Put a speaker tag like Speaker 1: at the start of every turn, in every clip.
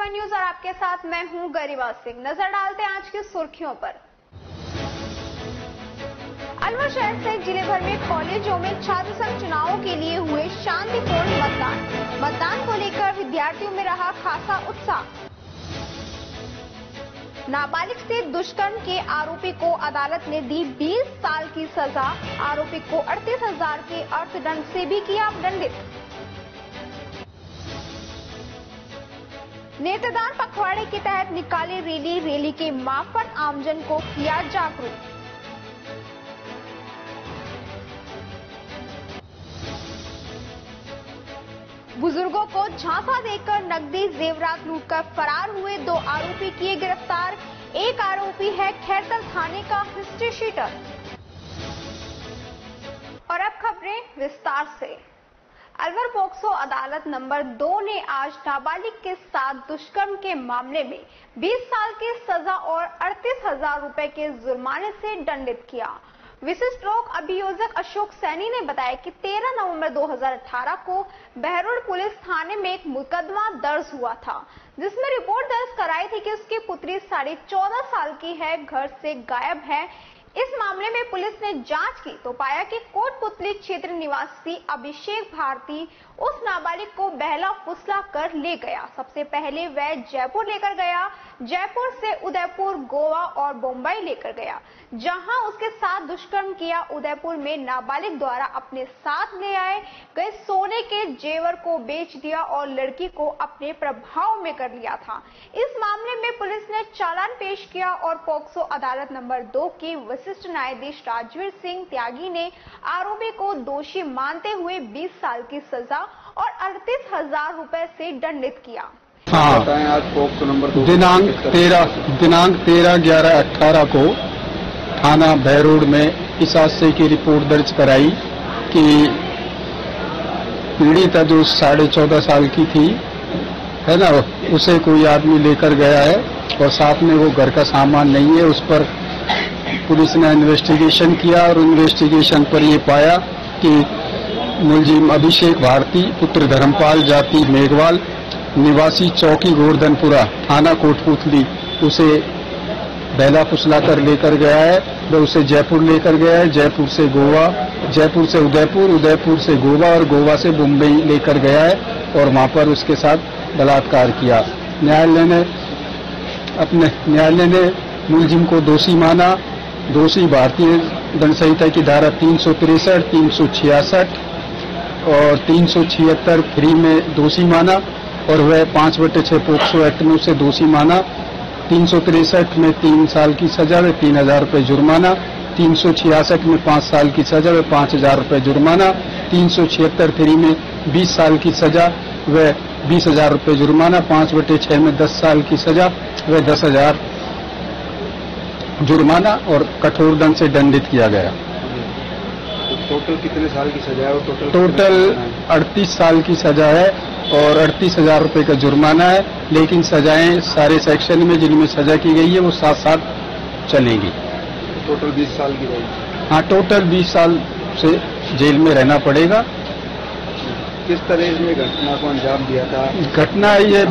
Speaker 1: AV1 news और आपके साथ मैं हूं गरिमा सिंह। नजर डालते हैं आज की सुर्खियों पर। अलवर शहर सहित जिले भर में कॉलेजों में छात्र संघ चुनावों के लिए हुए शांतिपूर्ण मतदान को लेकर विद्यार्थियों में रहा खासा उत्साह। नाबालिग से दुष्कर्म के आरोपी को अदालत ने दी 20 साल की सजा। आरोपी को 38,000 के अर्थदंड से भी किया दंडित। नेत्रदान पखवाड़े के तहत निकाली रैली के मार्फत आमजन को किया जागरूक। बुजुर्गों को झांसा देकर नकदी जेवरात लूटकर फरार हुए 2 आरोपी किए गिरफ्तार। एक आरोपी है खैरसर थाने का हिस्ट्री शीटर। और अब खबरें विस्तार से। अलवर पोक्सो अदालत नंबर 2 ने आज नाबालिग के साथ दुष्कर्म के मामले में 20 साल की सजा और 38,000 रुपए के जुर्माने से दंडित किया। विशिष्ट लोक अभियोजक अशोक सैनी ने बताया कि 13 नवंबर 2018 को बहरोड पुलिस थाने में एक मुकदमा दर्ज हुआ था, जिसमें रिपोर्ट दर्ज कराई थी कि उसकी पुत्री 14.5 साल की है, घर से गायब है। इस मामले में पुलिस ने जांच की तो पाया कि कोटपुतली क्षेत्र निवासी अभिषेक भारती उस नाबालिग को बहला फुसला कर ले गया। सबसे पहले वह जयपुर लेकर गया, जयपुर से उदयपुर, गोवा और मुंबई लेकर गया, जहां उसके साथ दुष्कर्म किया। उदयपुर में नाबालिग द्वारा अपने साथ ले आए गए सोने के जेवर को बेच दिया और लड़की को अपने प्रभाव में कर लिया था। इस मामले में पुलिस ने चालान पेश किया और पोक्सो अदालत नंबर 2 के विशिष्ट न्यायाधीश राजवीर सिंह त्यागी ने आरोपी को दोषी मानते हुए 20 साल की सजा और 38,000 रुपए से दंडित किया।
Speaker 2: हाँ, आज पोक्सो नंबर 2 दिनांक 13/11/18 को थाना बहरोड में इस हादसे की रिपोर्ट दर्ज कराई कि पीड़िता जो 14.5 साल की थी है ना, उसे कोई आदमी लेकर गया है और साथ में वो घर का सामान नहीं है। उस पर पुलिस ने इन्वेस्टिगेशन किया और इन्वेस्टिगेशन पर ये पाया कि मुलजिम अभिषेक भारती पुत्र धर्मपाल जाति मेघवाल निवासी चौकी गोवर्धनपुरा थाना कोटपुतली उसे बहला फुसला कर लेकर गया है। वह उसे जयपुर लेकर गया है, जयपुर से गोवा, जयपुर से उदयपुर, उदयपुर से गोवा और गोवा से मुंबई लेकर गया है और वहां पर उसके साथ बलात्कार किया। न्यायालय ने मुलजिम को दोषी माना। दोषी भारतीय दंड संहिता की धारा 363, 366 और 376 3 में दोषी माना और वह 5/6 पोक्सो एक्ट में उसे दोषी माना। 363 में 3 साल की सजा व 3,000 रुपए जुर्माना, 366 में 5 साल की सजा व 5,000 रुपए जुर्माना, 376 3 में 20 साल की सजा व 20,000 रुपए जुर्माना, 5/6 में 10 साल की सजा व 10,000 जुर्माना और कठोर दंड से दंडित किया गया।
Speaker 3: टोटल कितने साल की सजा है?
Speaker 2: टोटल 38 साल की सजा है और 38,000 रुपए का जुर्माना है, लेकिन सजाएं सारे सेक्शन में जिनमें सजा की गई है वो साथ चलेंगी।
Speaker 3: टोटल 20 साल की रहेगी।
Speaker 2: हाँ, टोटल 20 साल से जेल में रहना पड़ेगा।
Speaker 3: किस तरह से घटना को अंजाम दिया था?
Speaker 2: घटना ये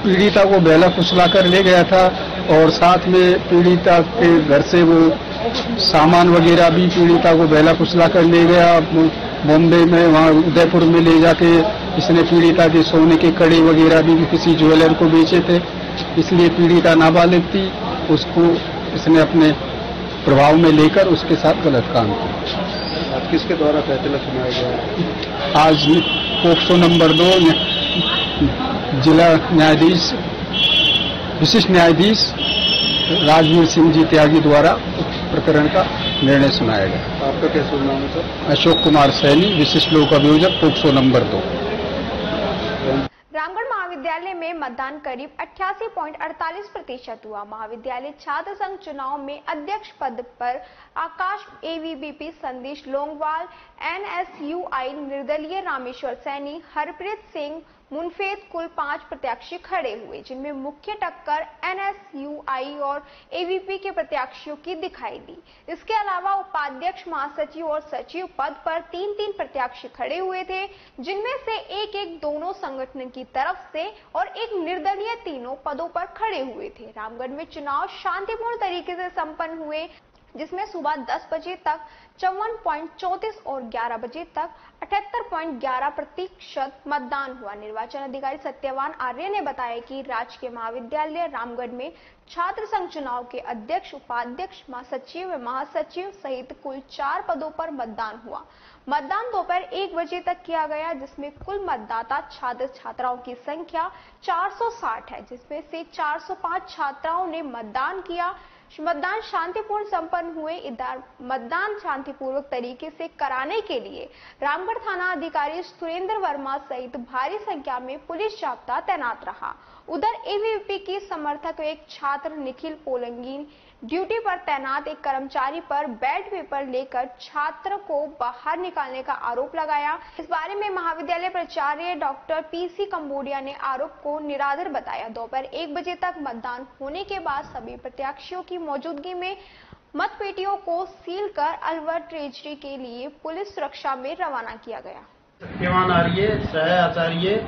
Speaker 2: पीड़िता को बहला फुसला कर ले गया था और साथ में पीड़िता के घर से वो सामान वगैरह भी पीड़िता को बहला फुसला कर ले गया। मुंबई में वहाँ उदयपुर में ले जाके इसने पीड़िता के सोने के कड़े वगैरह भी किसी ज्वेलर को बेचे थे, इसलिए पीड़िता नाबालिग थी, उसको इसने अपने प्रभाव में लेकर उसके साथ गलत काम किया।
Speaker 3: आज किसके द्वारा फैसला सुनाया गया?
Speaker 2: आज पोक्सो नंबर 2 जिला न्यायाधीश विशिष्ट न्यायाधीश राजवीर सिंह जी त्यागी द्वारा प्रकरण का निर्णय सुनाया गया।
Speaker 3: आपका क्या शुभ नाम है सर?
Speaker 2: अशोक कुमार सैनी, विशिष्ट लोक अभियोजक पोक्सो नंबर 2।
Speaker 1: रामगढ़ महाविद्यालय में मतदान करीब 88.48% हुआ। महाविद्यालय छात्र संघ चुनाव में अध्यक्ष पद पर आकाश AVBP संदेश लोंगवाल, NSUI निर्दलीय रामेश्वर सैनी, हरप्रीत सिंह मुनफेद कुल 5 प्रत्याशी खड़े हुए, जिनमें मुख्य टक्कर NSUI और AVP के प्रत्याशियों की दिखाई दी। इसके अलावा उपाध्यक्ष, महासचिव और सचिव पद पर 3-3 प्रत्याशी खड़े हुए थे, जिनमें से एक दोनों संगठन की तरफ से और एक निर्दलीय तीनों पदों पर खड़े हुए थे। रामगढ़ में चुनाव शांतिपूर्ण तरीके से संपन्न हुए, जिसमें सुबह 10 बजे तक 54.34 और 11 बजे तक 78.11% मतदान हुआ। निर्वाचन अधिकारी सत्यवान आर्य ने बताया कि राजकीय महाविद्यालय रामगढ़ में छात्र संघ चुनाव के अध्यक्ष, उपाध्यक्ष, महासचिव व महासचिव सहित कुल 4 पदों पर मतदान हुआ। मतदान दोपहर 1 बजे तक किया गया, जिसमें कुल मतदाता छात्र छात्राओं की संख्या 460 है, जिसमें से 405 छात्राओं ने मतदान किया। मतदान शांतिपूर्ण संपन्न हुए। इधर मतदान शांतिपूर्वक तरीके से कराने के लिए रामगढ़ थाना अधिकारी सुरेंद्र वर्मा सहित भारी संख्या में पुलिस जाब्ता तैनात रहा। उधर AVP की समर्थक एक छात्र निखिल पोलंगी ड्यूटी पर तैनात एक कर्मचारी पर बैलेट पेपर लेकर छात्र को बाहर निकालने का आरोप लगाया। इस बारे में महाविद्यालय प्राचार्य डॉक्टर PC कंबोडिया ने आरोप को निराधार बताया। दोपहर 1 बजे तक मतदान होने के बाद सभी प्रत्याशियों की मौजूदगी में मतपेटियों को सील कर अलवर ट्रेजरी के लिए पुलिस सुरक्षा में रवाना किया गया।
Speaker 4: सत्यवान आर्य, सह आचार्य,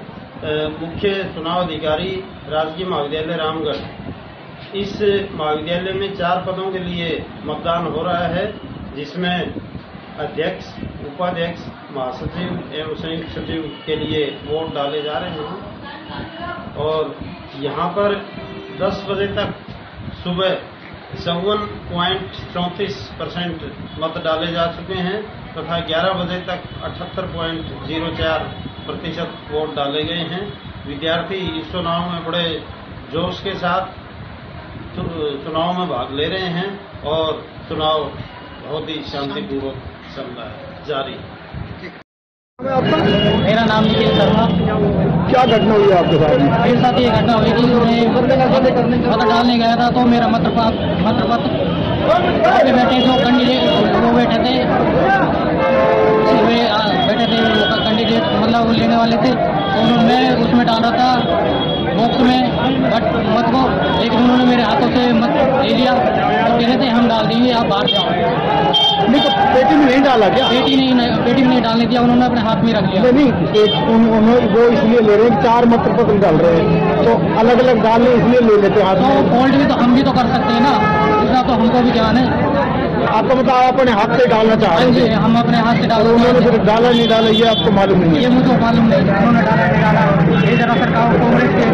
Speaker 4: मुख्य चुनाव अधिकारी, राजकीय महाविद्यालय रामगढ़। इस महाविद्यालय में 4 पदों के लिए मतदान हो रहा है, जिसमें अध्यक्ष, उपाध्यक्ष, महासचिव एवं संयुक्त सचिव के लिए वोट डाले जा रहे हैं। और यहाँ पर 10 बजे तक सुबह 54.34% मत डाले जा चुके हैं तथा 11 बजे तक 78.04% वोट डाले गए हैं। विद्यार्थी इस चुनाव में बड़े जोश के साथ चुनाव में भाग ले रहे हैं और चुनाव बहुत ही शांतिपूर्वक चल रहा है, जारी।
Speaker 5: मेरा नाम निखिल शर्मा।
Speaker 3: क्या घटना हुई आपके साथ?
Speaker 5: मेरे साथ ये घटना हुई कि मैं मत डालने गया था तो मेरा मतपत्र बैठे जो कैंडिडेट वो बैठे थे कैंडिडेट मतलब लेने वाले थे, तो उन्होंने उसमें डाल रहा था बॉक्स में, बट मत को लेकिन उन्होंने मेरे हाथों से मत ले लिया तो कह रहे थे हम डाल देंगे, आप बाहर जाओ।
Speaker 3: नहीं तो पेटी में नहीं डाला क्या?
Speaker 5: पेटी में नहीं डालने दिया, उन्होंने अपने हाथ में रख लिया।
Speaker 3: उन्होंने वो इसलिए ले रहे हैं, 4 मतपत्र डाल रहे हैं तो अलग अलग डालने इसलिए ले लेते हाथ में।
Speaker 5: तो फॉल्ट भी तो हम भी तो कर सकते हैं ना, इसका तो हमको भी ज्ञान है।
Speaker 3: आपको मतलब आप अपने हाथ से डालना चाह रहे हैं?
Speaker 5: हम अपने हाथ से डाल।
Speaker 3: उन्होंने फिर डाला नहीं डाला ये आपको मालूम नहीं है?
Speaker 5: ये मुझे मालूम नहीं, उन्होंने डाला नहीं डाला। ये जरा सरकार कांग्रेस के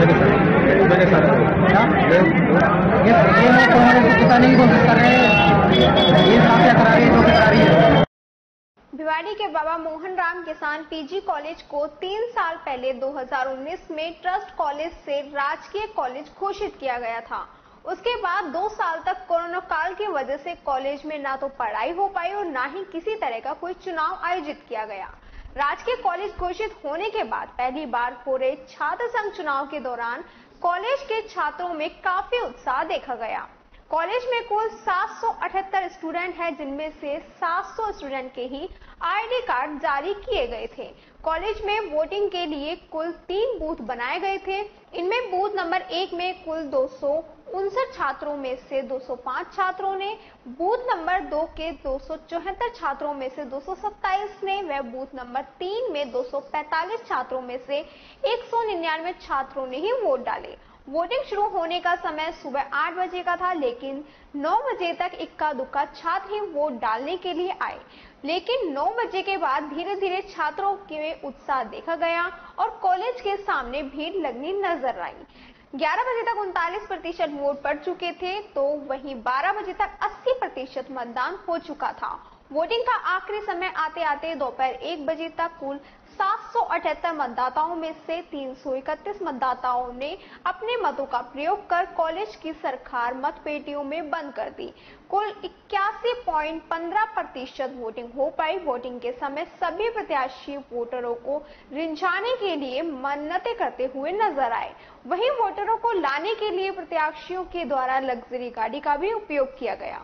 Speaker 5: बताने की कोशिश कर रहे हैं, ये साफ करा रही है जो करा रही है।
Speaker 1: भिवाड़ी के बाबा मोहन राम किसान PG कॉलेज को 3 साल पहले 2019 में ट्रस्ट कॉलेज से राजकीय कॉलेज घोषित किया गया था। उसके बाद 2 साल तक कोरोना काल की वजह से कॉलेज में ना तो पढ़ाई हो पाई और ना ही किसी तरह का कोई चुनाव आयोजित किया गया। राजकीय कॉलेज घोषित होने के बाद पहली बार हो रहे छात्र संघ चुनाव के दौरान कॉलेज के छात्रों में काफी उत्साह देखा गया। कॉलेज में कुल 778 स्टूडेंट हैं, जिनमें से 700 स्टूडेंट के ही ID कार्ड जारी किए गए थे। कॉलेज में वोटिंग के लिए कुल 3 बूथ बनाए गए थे। इनमें बूथ नंबर 1 में कुल 259 छात्रों में से 205 छात्रों ने, बूथ नंबर 2 के 274 छात्रों में से 227 ने व बूथ नंबर 3 में 245 छात्रों में से 199 छात्रों ने ही वोट डाले। वोटिंग शुरू होने का समय सुबह 8 बजे का था, लेकिन 9 बजे तक इक्का दुक्का छात्र ही वोट डालने के लिए आए। लेकिन 9 बजे के बाद धीरे धीरे छात्रों के उत्साह देखा गया और कॉलेज के सामने भीड़ लगनी नजर आई। 11 बजे तक 39% वोट पड़ चुके थे, तो वहीं 12 बजे तक 80% मतदान हो चुका था। वोटिंग का आखिरी समय आते आते दोपहर 1 बजे तक कुल 778 मतदाताओं में से 331 मतदाताओं ने अपने मतों का प्रयोग कर कॉलेज की सरकार मतपेटियों में बंद कर दी। कुल 81.15% वोटिंग हो पाई। वोटिंग के समय सभी प्रत्याशी वोटरों को रिझाने के लिए मन्नतें करते हुए नजर आए। वहीं वोटरों को लाने के लिए प्रत्याशियों के द्वारा लग्जरी गाड़ी का भी उपयोग किया गया।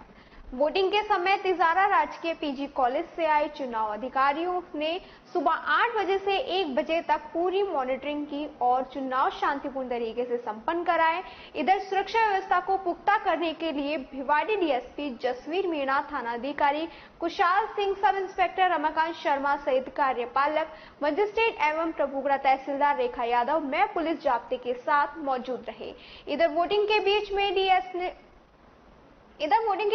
Speaker 1: वोटिंग के समय तिजारा राजकीय पीजी कॉलेज से आए चुनाव अधिकारियों ने सुबह 8 बजे से 1 बजे तक पूरी मॉनिटरिंग की और चुनाव शांतिपूर्ण तरीके से संपन्न कराए। इधर सुरक्षा व्यवस्था को पुख्ता करने के लिए भिवाड़ी डीएसपी जसवीर मीणा, थानाधिकारी कुशाल सिंह, सब इंस्पेक्टर रमाकांत शर्मा सहित कार्यपालक मजिस्ट्रेट एवं प्रभुगढ़ा तहसीलदार रेखा यादव में पुलिस जाब्ते के साथ मौजूद रहे। इधर वोटिंग के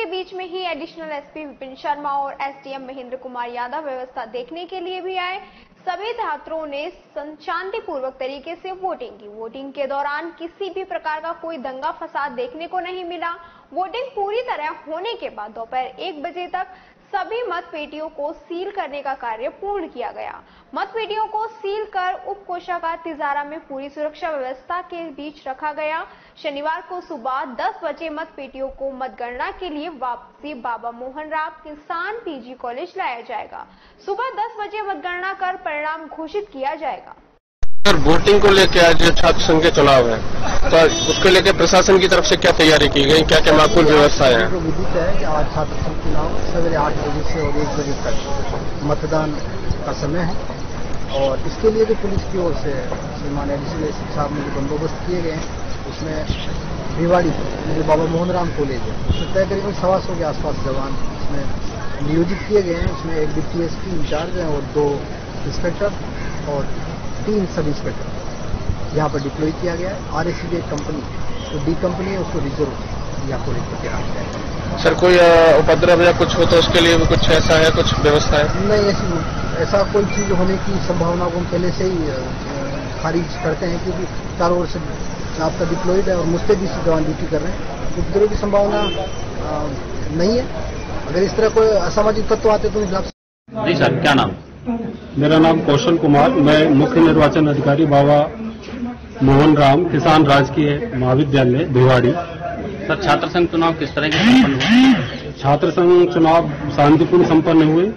Speaker 1: बीच में ही एडिशनल एसपी विपिन शर्मा और एसडीएम महेंद्र कुमार यादव व्यवस्था देखने के लिए भी आए। सभी छात्रों ने शांतिपूर्वक तरीके से वोटिंग की। वोटिंग के दौरान किसी भी प्रकार का कोई दंगा फसाद देखने को नहीं मिला। वोटिंग पूरी तरह होने के बाद दोपहर 1 बजे तक सभी मत पेटियों को सील करने का कार्य पूर्ण किया गया। मत पेटियों को सील कर उप कोषागार तिजारा में पूरी सुरक्षा व्यवस्था के बीच रखा गया। शनिवार को सुबह 10 बजे मत पेटियों को मतगणना के लिए वापसी बाबा मोहन राव किसान पीजी कॉलेज लाया जाएगा। सुबह 10 बजे मतगणना कर परिणाम घोषित किया जाएगा।
Speaker 6: सर, वोटिंग को लेकर आज छात्र संघ के चुनाव है, तो उसको लेकर प्रशासन की तरफ से क्या तैयारी की गई, क्या क्या माकूल व्यवस्थाएं हैं?
Speaker 3: तो विदित है कि आज छात्र संघ चुनाव सवेरे 8 बजे से और 1 बजे तक मतदान का समय है और इसके लिए जो पुलिस की ओर से श्रीमान एडिशनल एसपी साहब ने जो बंदोबस्त किए गए हैं उसमें भिवाड़ी जो बाबा मोहन राम कॉलेज है उसमें तकरीबन 125 के आसपास जवान इसमें नियोजित किए गए हैं। उसमें एक डिप्टी एसपी इंचार्ज है और 2 इंस्पेक्टर और 3 सब इंस्पेक्टर यहाँ पर डिप्लॉय किया गया है। आरएससी एक कंपनी तो डी कंपनी है उसको रिजर्व या कॉलेज पर तैनात किया गया है।
Speaker 6: सर, कोई उपद्रव या कुछ हो तो उसके लिए भी कुछ ऐसा है, कुछ व्यवस्था है?
Speaker 3: नहीं, ऐसा कोई चीज होने की संभावना को हम पहले से ही खारिज करते हैं क्योंकि चारों ओर से आपका डिप्लॉयड है और मुझसे भी जवान ड्यूटी कर रहे हैं। उपद्रव की संभावना नहीं है। अगर इस तरह कोई असामाजिक तत्व आते तो
Speaker 7: जी सर, क्या नाम?
Speaker 8: मेरा नाम कौशल कुमार, मैं मुख्य निर्वाचन अधिकारी बाबा मोहन राम किसान राजकीय महाविद्यालय भिवाड़ी।
Speaker 7: सर, छात्र संघ चुनाव किस तरह के संपन्न हुए?
Speaker 8: छात्र संघ चुनाव शांतिपूर्ण संपन्न हुए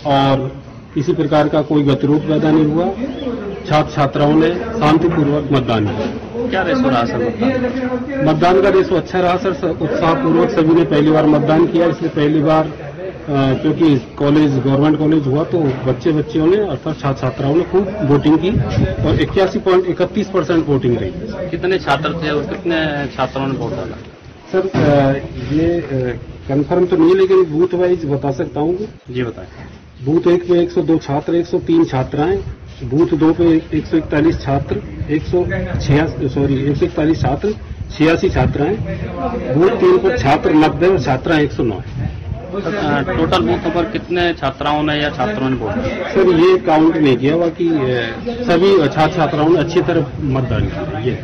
Speaker 8: और किसी प्रकार का कोई गतिरोध पैदा नहीं हुआ। छात्र छात्राओं ने शांतिपूर्वक मतदान किया।
Speaker 7: क्या रेशो रहा सर?
Speaker 8: मतदान का रेशो अच्छा रहा सर। उत्साहपूर्वक सभी ने पहली बार मतदान किया। इसलिए पहली बार क्योंकि कॉलेज गवर्नमेंट कॉलेज हुआ तो बच्चियों ने अर्थात छात्र छात्राओं ने खूब वोटिंग की और 81.31% वोटिंग रही।
Speaker 7: कितने छात्र थे और कितने छात्रों ने वोट डाला?
Speaker 8: सर, ये कंफर्म तो नहीं, लेकिन बूथ वाइज बता सकता हूँ।
Speaker 7: जी बताएं।
Speaker 8: बूथ 1 पे 102 छात्र, 103 छात्राएं। बूथ 2 पे 141 छात्र, 141 छात्र, 86 छात्राएं। बूथ 3 पर छात्र 90 और छात्राएं 109।
Speaker 7: टोटल बूथों पर कितने छात्राओं ने या छात्रों ने वोट दिया?
Speaker 8: सर, ये काउंट नहीं किया, बाकी सभी छात्र छात्राओं ने अच्छी तरह मतदान किया।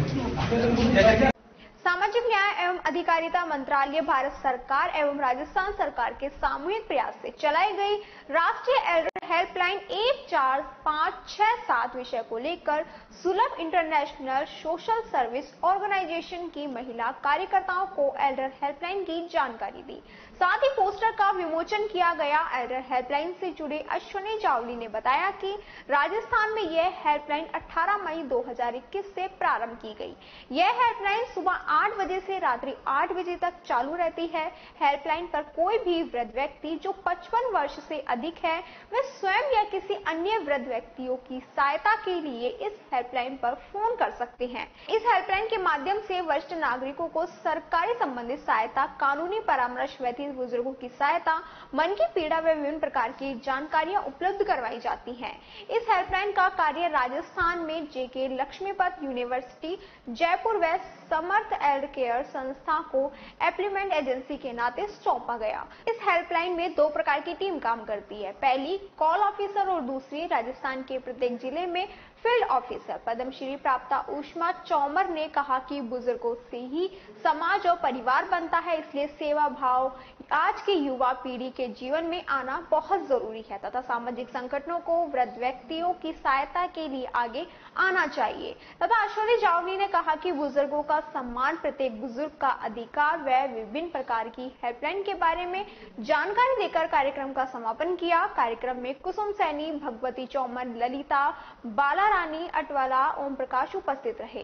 Speaker 1: सामाजिक न्याय एवं अधिकारिता मंत्रालय, भारत सरकार एवं राजस्थान सरकार के सामूहिक प्रयास से चलाई गई राष्ट्रीय एल्डर हेल्पलाइन 14567 विषय को लेकर सुलभ इंटरनेशनल सोशल सर्विस ऑर्गेनाइजेशन की महिला कार्यकर्ताओं को एल्डर हेल्पलाइन की जानकारी दी। साथ ही पोस्टर का विमोचन किया गया। एल्डर हेल्पलाइन से जुड़े अश्विनी चावली ने बताया कि राजस्थान में यह हेल्पलाइन 18 मई 2021 से प्रारंभ की गई। यह हेल्पलाइन सुबह 8 बजे से रात्रि 8 बजे तक चालू रहती है। हेल्पलाइन पर कोई भी वृद्ध व्यक्ति जो 55 वर्ष से अधिक है वह स्वयं या किसी अन्य वृद्ध व्यक्तियों की सहायता के लिए इस हेल्पलाइन पर फोन कर सकते हैं। इस हेल्पलाइन के माध्यम से वरिष्ठ नागरिकों को सरकारी संबंधित सहायता, कानूनी परामर्श, वैदिक बुजुर्गों की सहायता, मन की पीड़ा व विभिन्न प्रकार की जानकारियां उपलब्ध करवाई जाती हैं। इस हेल्पलाइन का कार्य राजस्थान में जेके लक्ष्मीपत यूनिवर्सिटी जयपुर व समर्थ एल्डर केयर संस्था को एप्लीमेंट एजेंसी के नाते सौंपा गया। इस हेल्पलाइन में 2 प्रकार की टीम काम करती है। पहली कॉल ऑफिसर और दूसरी राजस्थान के प्रत्येक जिले में फील्ड ऑफिसर। पद्मश्री प्राप्ता उष्मा चौमर ने कहा कि बुजुर्गों से ही समाज और परिवार बनता है, इसलिए सेवा भाव आज की युवा पीढ़ी के जीवन में आना बहुत जरूरी है तथा सामाजिक संगठनों को वृद्ध व्यक्तियों की सहायता के लिए आगे आना चाहिए। तथा अश्विनी चावली ने कहा कि बुजुर्गों का सम्मान, प्रत्येक बुजुर्ग का अधिकार व विभिन्न प्रकार की हेल्पलाइन के बारे में जानकारी देकर कार्यक्रम का समापन किया। कार्यक्रम में कुसुम सैनी, भगवती चौमर, ललिता, बाला रानी अटवाला, ओम प्रकाश उपस्थित रहे।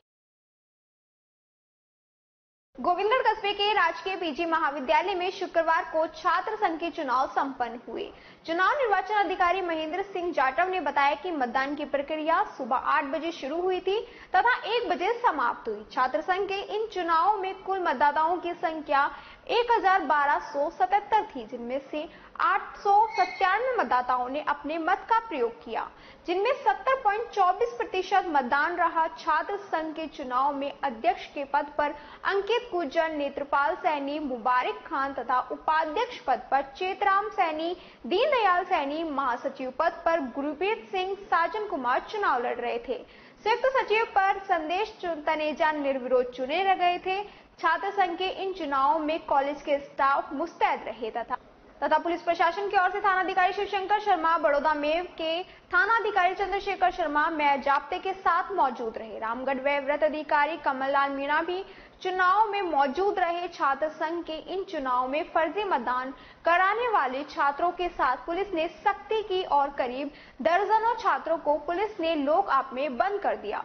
Speaker 1: गोविंदगढ़ कस्बे के राजकीय पीजी महाविद्यालय में शुक्रवार को छात्र संघ के चुनाव संपन्न हुए। चुनाव निर्वाचन अधिकारी महेंद्र सिंह जाटव ने बताया कि मतदान की प्रक्रिया सुबह 8 बजे शुरू हुई थी तथा 1 बजे समाप्त हुई। छात्र संघ के इन चुनावों में कुल मतदाताओं की संख्या 1277 थी, जिनमें से 897 मतदाताओं ने अपने मत का प्रयोग किया, जिनमें 70.24% मतदान रहा। छात्र संघ के चुनाव में अध्यक्ष के पद पर अंकित गुर्जर, नेत्रपाल सैनी, मुबारक खान तथा उपाध्यक्ष पद पर चेतराम सैनी, दीनदयाल सैनी, महासचिव पद पर गुरप्रीत सिंह, साजन कुमार चुनाव लड़ रहे थे। संयुक्त सचिव पर संदेश तनेजा निर्विरोध चुने गए थे। छात्र संघ के इन चुनावों में कॉलेज के स्टाफ मुस्तैद रहे तथा पुलिस प्रशासन की ओर से थानाधिकारी शिवशंकर शर्मा, बड़ौदा मेव के थानाधिकारी चंद्रशेखर शर्मा मैं जाप्ते के साथ मौजूद रहे। रामगढ़ व्यय वृत्त अधिकारी कमल लाल मीणा भी चुनाव में मौजूद रहे। छात्र संघ के इन चुनाव में फर्जी मतदान कराने वाले छात्रों के साथ पुलिस ने सख्ती की और करीब दर्जनों छात्रों को पुलिस ने लोक आप में बंद कर दिया।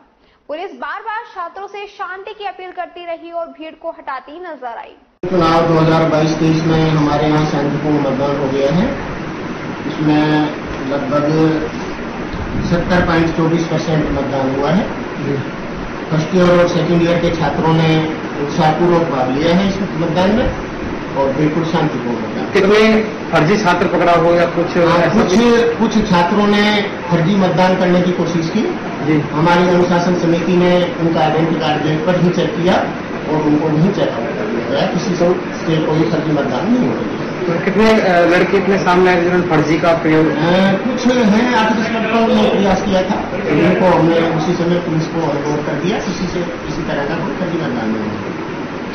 Speaker 1: पुलिस बार बार छात्रों से शांति की अपील करती रही और भीड़ को हटाती नजर आई।
Speaker 9: चुनाव 2022-23 में हमारे यहाँ शांतिपूर्ण मतदान हो गया है। इसमें लगभग 70.24% मतदान हुआ है। फर्स्ट ईयर और सेकेंड ईयर के छात्रों ने उत्साहपूर्वक भाग लिया है इस मतदान में और बिल्कुल शांतिपूर्ण मतदान।
Speaker 6: कितने फर्जी छात्र पकड़ा हो या
Speaker 9: कुछ छात्रों ने फर्जी मतदान करने की कोशिश की। हमारी अनुशासन समिति ने उनका आइडेंटिटी कार्ड गेट पर ही चेक किया और उनको नहीं चेक कर दिया गया। किसी से कोई फर्जी मतदान नहीं हो रही है।
Speaker 6: तो कितने लड़के इतने सामने आए जिन्होंने फर्जी का प्रयोग?
Speaker 9: कुछ हैं 8-10 लड़कों ने प्रयास किया था, उनको हमने उसी समय पुलिस को अवगत कर दिया। किसी तरह का कोई फर्जी मतदान नहीं हो।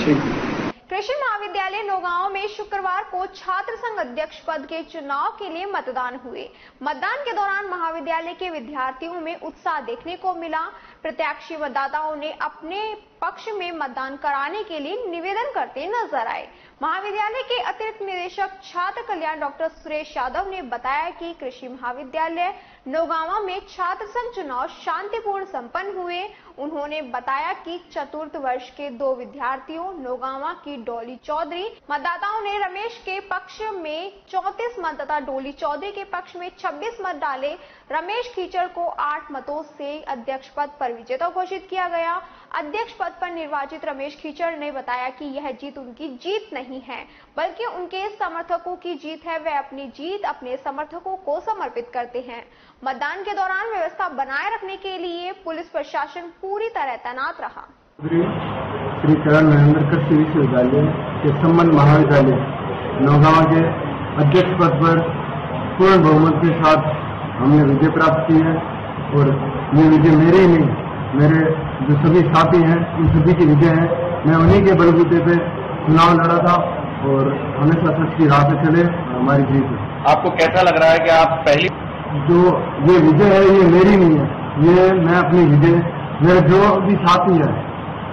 Speaker 6: ठीक।
Speaker 1: कृषि महाविद्यालय नौगांव में शुक्रवार को छात्र संघ अध्यक्ष पद के चुनाव के लिए मतदान हुए। मतदान के दौरान महाविद्यालय के विद्यार्थियों में उत्साह देखने को मिला। प्रत्याशी मतदाताओं ने अपने पक्ष में मतदान कराने के लिए निवेदन करते नजर आए। महाविद्यालय के अतिरिक्त निदेशक छात्र कल्याण डॉक्टर सुरेश यादव ने बताया कि कृषि महाविद्यालय नौगांवा में छात्र संघ चुनाव शांतिपूर्ण संपन्न हुए। उन्होंने बताया कि चतुर्थ वर्ष के 2 विद्यार्थियों नौगांवा की डोली चौधरी मतदाताओं ने रमेश के पक्ष में 34 मत तथा डोली चौधरी के पक्ष में 26 मत डाले। रमेश खीचड़ को 8 मतों से अध्यक्ष पद पर विजेता घोषित किया गया। अध्यक्ष पद पर निर्वाचित रमेश खीचड़ ने बताया कि यह जीत उनकी जीत नहीं है, बल्कि उनके समर्थकों की जीत है। वे अपनी जीत अपने समर्थकों को समर्पित करते हैं। मतदान के दौरान व्यवस्था बनाए रखने के लिए पुलिस प्रशासन पूरी तरह तैनात रहा।
Speaker 10: श्री चरण महेंद्र कृषि विश्वविद्यालय के संबंध महाविद्यालय नौगांव के अध्यक्ष पद पर पूर्ण बहुमत के साथ हमने विजय प्राप्त की है और ये विजय मेरे ही नहीं, मेरे जो सभी साथी हैं उन सभी की विजय है। मैं उन्हीं के बलबूते पे चुनाव लड़ा था और हमेशा सच की राह पे चले, हमारी जीत है।
Speaker 6: आपको कैसा लग रहा है कि आप पहली
Speaker 10: जो ये विजय है ये मेरी नहीं है, ये मैं अपनी विजय मेरे जो भी साथी है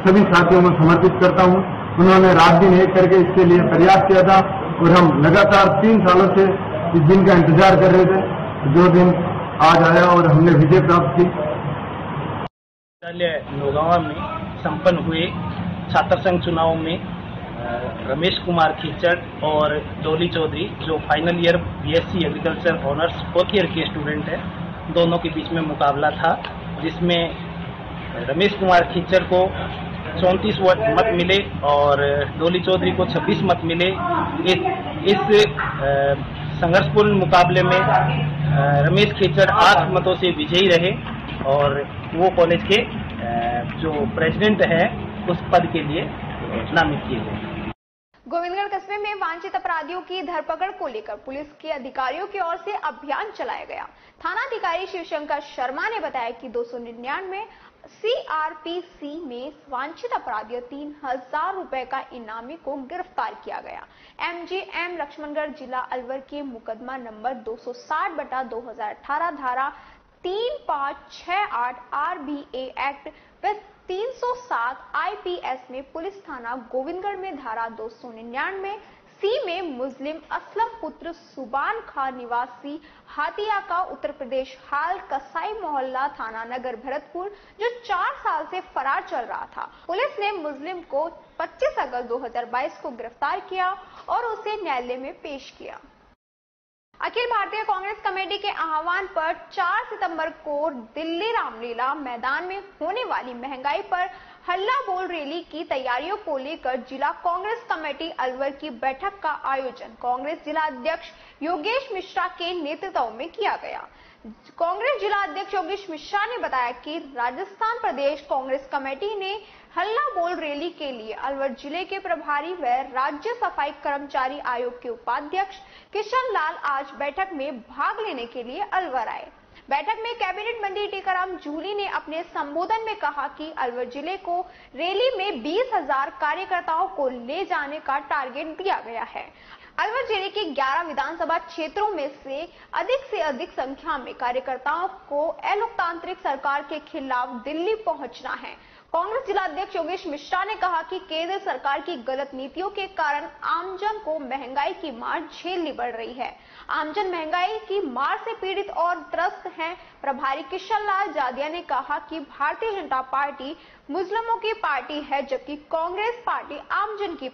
Speaker 10: सभी साथियों को समर्पित करता हूँ। उन्होंने रात दिन एक करके इसके लिए प्रयास किया था और हम लगातार 3 सालों से इस दिन का इंतजार कर रहे थे, जो दिन आज आया और हमने विजय प्राप्त की।
Speaker 11: नौगांवा में संपन्न हुए छात्र संघ चुनाव में रमेश कुमार खीचड़ और डोली चौधरी जो final year BSc agriculture honours 4th year के स्टूडेंट है, दोनों के बीच में मुकाबला था, जिसमें रमेश कुमार खीचड़ को 34 मत मिले और डोली चौधरी को 26 मत मिले। इस संघर्षपूर्ण मुकाबले में रमेश खीचड़ 8 मतों से विजयी रहे और वो कॉलेज के जो प्रेसिडेंट है उस पद के लिए नामित किए गए।
Speaker 1: गोविंदगढ़ कस्बे में वांछित अपराधियों की धरपकड़ को लेकर पुलिस के अधिकारियों की ओर से अभियान चलाया गया। थानाधिकारी शिवशंकर शर्मा ने बताया कि 299 CRPC में वांछित अपराधियों 3000 रुपए का इनामी को गिरफ्तार किया गया। MGM लक्ष्मणगढ़ जिला अलवर के मुकदमा नंबर 260/2018 धारा 3568 RBA एक्ट व 307 IPS में पुलिस थाना गोविंदगढ़ में धारा 299 C में मुस्लिम असलम पुत्र सुबान खान निवासी हातिया का उत्तर प्रदेश हाल कसाई मोहल्ला थाना नगर भरतपुर जो 4 साल से फरार चल रहा था। पुलिस ने मुस्लिम को 25 अगस्त 2022 को गिरफ्तार किया और उसे न्यायालय में पेश किया। अखिल भारतीय कांग्रेस कमेटी के आह्वान पर 4 सितंबर को दिल्ली रामलीला मैदान में होने वाली महंगाई पर हल्ला बोल रैली की तैयारियों को लेकर जिला कांग्रेस कमेटी अलवर की बैठक का आयोजन कांग्रेस जिला अध्यक्ष योगेश मिश्रा के नेतृत्व में किया गया। कांग्रेस जिला अध्यक्ष योगेश मिश्रा ने बताया कि राजस्थान प्रदेश कांग्रेस कमेटी ने हल्ला बोल रैली के लिए अलवर जिले के प्रभारी व राज्य सफाई कर्मचारी आयोग के उपाध्यक्ष किशन लाल आज बैठक में भाग लेने के लिए अलवर आए। बैठक में कैबिनेट मंत्री टीकाराम जूली ने अपने संबोधन में कहा कि अलवर जिले को रैली में 20,000 कार्यकर्ताओं को ले जाने का टारगेट दिया गया है। अलवर जिले के 11 विधानसभा क्षेत्रों में से अधिक संख्या में कार्यकर्ताओं को अलोकतांत्रिक सरकार के खिलाफ दिल्ली पहुंचना है। कांग्रेस जिला अध्यक्ष योगेश मिश्रा ने कहा कि केंद्र सरकार की गलत नीतियों के कारण आमजन को महंगाई की मार झेलनी पड़ रही है। आमजन महंगाई की मार से पीड़ित और त्रस्त हैं। प्रभारी किशन लाल जादिया ने कहा कि भारतीय जनता पार्टी मुस्लिमों की पार्टी है, जबकि कांग्रेस पार्टी आमजन की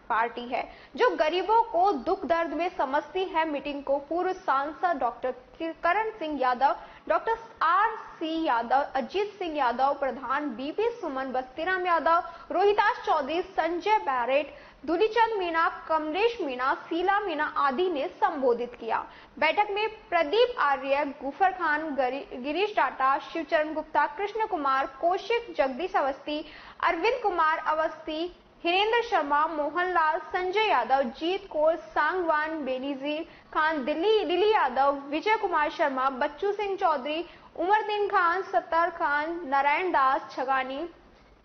Speaker 1: पार्टी है जो गरीबों को दुख दर्द में समझती है। मीटिंग को पूर्व सांसद doctor Karan Singh Yadav, doctor RC Yadav, Ajit Singh Yadav, प्रधान BP सुमन, बस्तीराम यादव, रोहिताश चौधरी, संजय बैरेट, दुलीचंद मीणा, कमलेश मीणा, शीला मीणा आदि ने संबोधित किया। बैठक में प्रदीप आर्य, गुफर खान, गिरीश टाटा, शिवचरण गुप्ता, कृष्ण कुमार, कौशिक, जगदीश अवस्थी, अरविंद कुमार अवस्थी, हिरेंद्र शर्मा, मोहनलाल, संजय यादव, जीत कौर, सांगवान, बेनीजीर खान, दिल्ली यादव, विजय कुमार शर्मा, बच्चू सिंह चौधरी, उमरदीन खान, सत्तर खान, नारायण दास छगानी,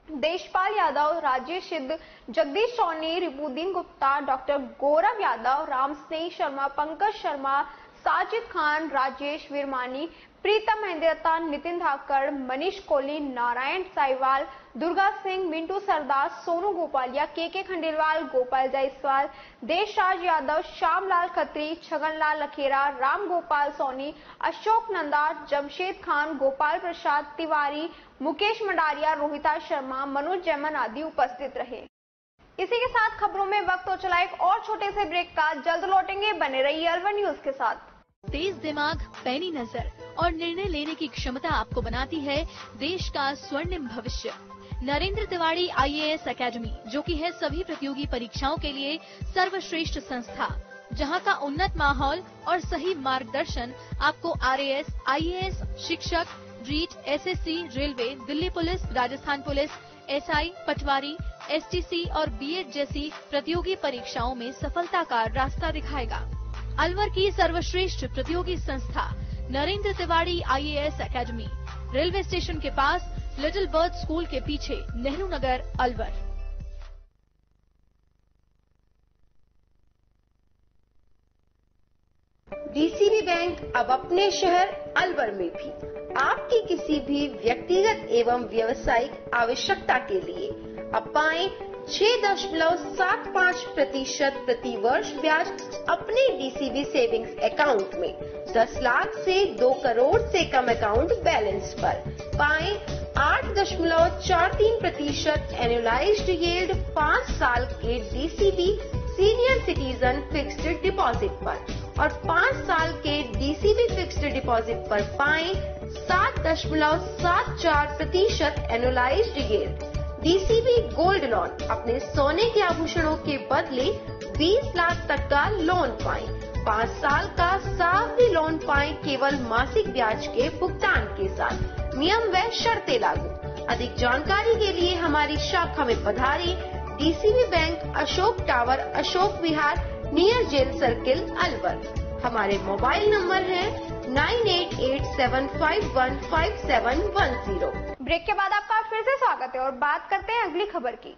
Speaker 1: देशपाल यादव, राजेश सिद्ध, जगदीश सोनी, रिपुद्दीन गुप्ता, डॉक्टर गौरव यादव, राम स्नेह शर्मा, पंकज शर्मा, साजिद खान, राजेश विरमानी, प्रीतम महेंद्रता, नितिन धाकड़, मनीष कोहली, नारायण साईवाल, दुर्गा सिंह, मिंटू सरदार, सोनू गोपालिया, के खंडेलवाल, गोपाल जायसवाल, देशराज यादव, श्यामलाल खत्री, छगनलाल लखेरा, राम गोपाल सोनी, अशोक नंदा, जमशेद खान, गोपाल प्रसाद तिवारी, मुकेश मंडारिया, रोहिता शर्मा, मनोज जैमन आदि उपस्थित रहे। इसी के साथ खबरों में वक्त हो चला एक और छोटे से ब्रेक का। जल्द लौटेंगे, बने रहिए अलवर न्यूज के साथ।
Speaker 12: तेज दिमाग, पैनी नजर और निर्णय लेने की क्षमता आपको बनाती है देश का स्वर्णिम भविष्य। नरेंद्र तिवारी IAS एकेडमी, जो कि है सभी प्रतियोगी परीक्षाओं के लिए सर्वश्रेष्ठ संस्था, जहां का उन्नत माहौल और सही मार्गदर्शन आपको RAS, IAS, शिक्षक, REET, SSC, railway, Delhi police, Rajasthan police, SI, patwari, STC और BEd जैसी प्रतियोगी परीक्षाओं में सफलता का रास्ता दिखाएगा। अलवर की सर्वश्रेष्ठ प्रतियोगी संस्था Narendra Tiwari IAS academy, railway station के पास, लिटिल बर्ड स्कूल के पीछे, नेहरू नगर, अलवर।
Speaker 13: DCB बैंक अब अपने शहर अलवर में भी आपकी किसी भी व्यक्तिगत एवं व्यावसायिक आवश्यकता के लिए अब पाएं 6.75% प्रति वर्ष ब्याज अपने DCB सेविंग्स अकाउंट में। 10 लाख से 2 करोड़ से कम अकाउंट बैलेंस पर पाएं 8.43% एनुअलाइज्ड यील्ड 5 साल के DCB senior citizen fixed deposit पर और 5 साल के DCB फिक्स्ड डिपॉजिट पर पाएं 7.74% annualised yield. DCB gold loan, अपने सोने के आभूषणों के बदले 20 लाख तक का लोन पाएं। 5 साल का सावधि लोन पाएं केवल मासिक ब्याज के भुगतान के साथ। नियम व शर्तें लागू। अधिक जानकारी के लिए हमारी शाखा में पधारें। DCB bank, Ashok tower, Ashok Vihar, near jail circle, Alwar. हमारे मोबाइल नंबर है 9887515710।
Speaker 1: ब्रेक के बाद आपका फिर से स्वागत है और बात करते हैं अगली खबर की।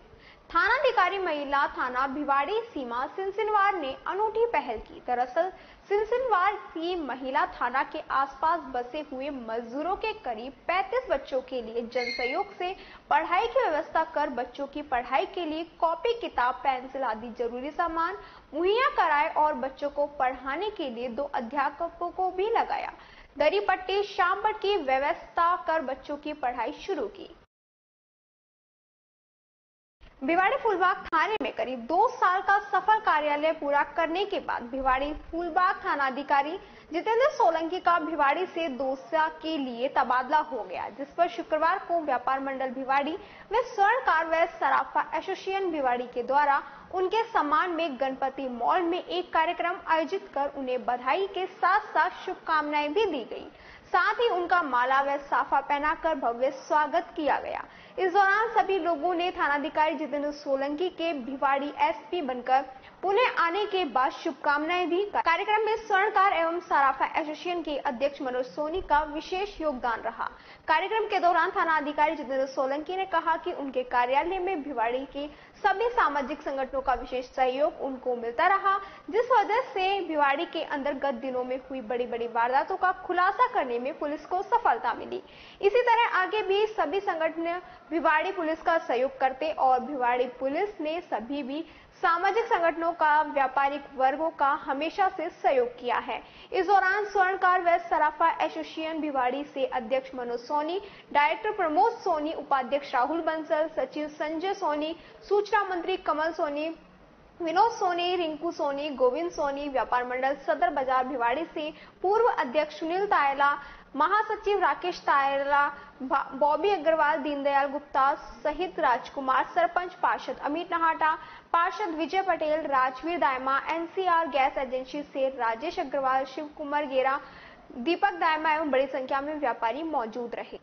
Speaker 1: थानाधिकारी महिला थाना भिवाड़ी सीमा सिनसिनवार ने अनूठी पहल की। दरअसल सिनसिनवार की महिला थाना के आसपास बसे हुए मजदूरों के करीब 35 बच्चों के लिए जन सहयोग से पढ़ाई की व्यवस्था कर बच्चों की पढ़ाई के लिए कॉपी, किताब, पेंसिल आदि जरूरी सामान मुहैया कराए और बच्चों को पढ़ाने के लिए 2 अध्यापकों को भी लगाया। दरी पट्टी, शामपट की व्यवस्था कर बच्चों की पढ़ाई शुरू की। भिवाड़ी फूलबाग थाने में करीब 2 साल का सफल कार्यालय पूरा करने के बाद भिवाड़ी फूलबाग थानाधिकारी जितेंद्र सोलंकी का भिवाड़ी से दौसा के लिए तबादला हो गया, जिस पर शुक्रवार को व्यापार मंडल भिवाड़ी व स्वर्णकार व सराफा एसोसिएशन भिवाड़ी के द्वारा उनके सम्मान में गणपति मॉल में एक कार्यक्रम आयोजित कर उन्हें बधाई के साथ साथ शुभकामनाएं भी दी गई। साथ ही उनका माला व साफा पहनाकर भव्य स्वागत किया गया। इस दौरान सभी लोगों ने थानाधिकारी जितेंद्र सोलंकी के भिवाड़ी एसपी बनकर पुनः आने के बाद शुभकामनाएं दी। कार्यक्रम में स्वर्णकार एवं सराफा एसोसिएशन के अध्यक्ष मनोज सोनी का विशेष योगदान रहा। कार्यक्रम के दौरान थानाधिकारी जितेंद्र सोलंकी ने कहा कि उनके कार्यालय में भिवाड़ी के सभी सामाजिक संगठनों का विशेष सहयोग उनको मिलता रहा, जिस वजह से भिवाड़ी के अंतर्गत दिनों में हुई बड़ी बड़ी वारदातों का खुलासा करने में पुलिस को सफलता मिली। इसी तरह आगे भी सभी संगठन भिवाड़ी पुलिस का सहयोग करते और भिवाड़ी पुलिस ने सभी भी सामाजिक संगठनों का व्यापारिक वर्गों का हमेशा से सहयोग किया है। इस दौरान स्वर्णकार व सराफा एसोसिएशन भिवाड़ी से अध्यक्ष मनोज सोनी, डायरेक्टर प्रमोद सोनी, उपाध्यक्ष राहुल बंसल, सचिव संजय सोनी, सूचना मंत्री कमल सोनी, विनोद सोनी, रिंकू सोनी, गोविंद सोनी, व्यापार मंडल सदर बाजार भिवाड़ी से पूर्व अध्यक्ष सुनील तायला, महासचिव राकेश तायला, बॉबी अग्रवाल, दीनदयाल गुप्ता सहित राजकुमार, सरपंच पार्षद अमित नहाटा, पार्षद Vijay Patel, Rajveer Dayma, NCR gas agency से राजेश अग्रवाल, शिव कुमार गेरा, दीपक दायमा एवं बड़ी संख्या में व्यापारी मौजूद रहे।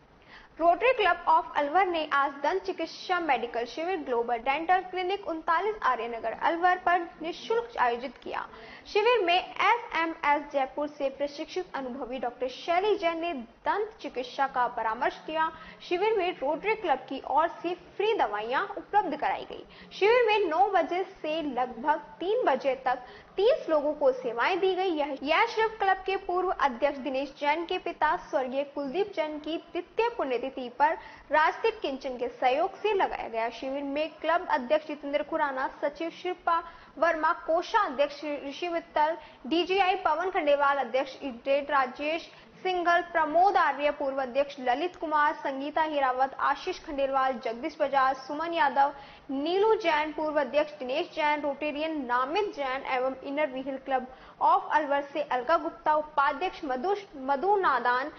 Speaker 1: रोटरी क्लब ऑफ अलवर ने आज दंत चिकित्सा मेडिकल शिविर global dental clinic 39 Arya Nagar Alwar पर निःशुल्क आयोजित किया। शिविर में एसएमएस जयपुर से प्रशिक्षित अनुभवी डॉक्टर शैली जैन ने दंत चिकित्सा का परामर्श किया। शिविर में रोटरी क्लब की ओर से फ्री दवाइयां उपलब्ध कराई गई। शिविर में 9 बजे से लगभग 3 बजे तक 30 लोगों को सेवाएं दी गई। यह शिविर क्लब के पूर्व अध्यक्ष दिनेश जैन के पिता स्वर्गीय कुलदीप जैन की द्वितीय पुण्यतिथि पर राजदीप किंचन के सहयोग से लगाया गया। शिविर में क्लब अध्यक्ष जितेंद्र खुराना, सचिव शिल्पा वर्मा, कोषाध्यक्ष ऋषि वित्तल, डीजीआई पवन खंडेलवाल, अध्यक्ष इडेट राजेश सिंघल, प्रमोद आर्य, पूर्व अध्यक्ष ललित कुमार, संगीता हिरावत, आशीष खंडेलवाल, जगदीश बजाज, सुमन यादव, नीलू जैन, पूर्व अध्यक्ष दिनेश जैन, रोटेरियन नामित जैन एवं inner wheel club of Alwar से अलका गुप्ता, उपाध्यक्ष मधु नादान,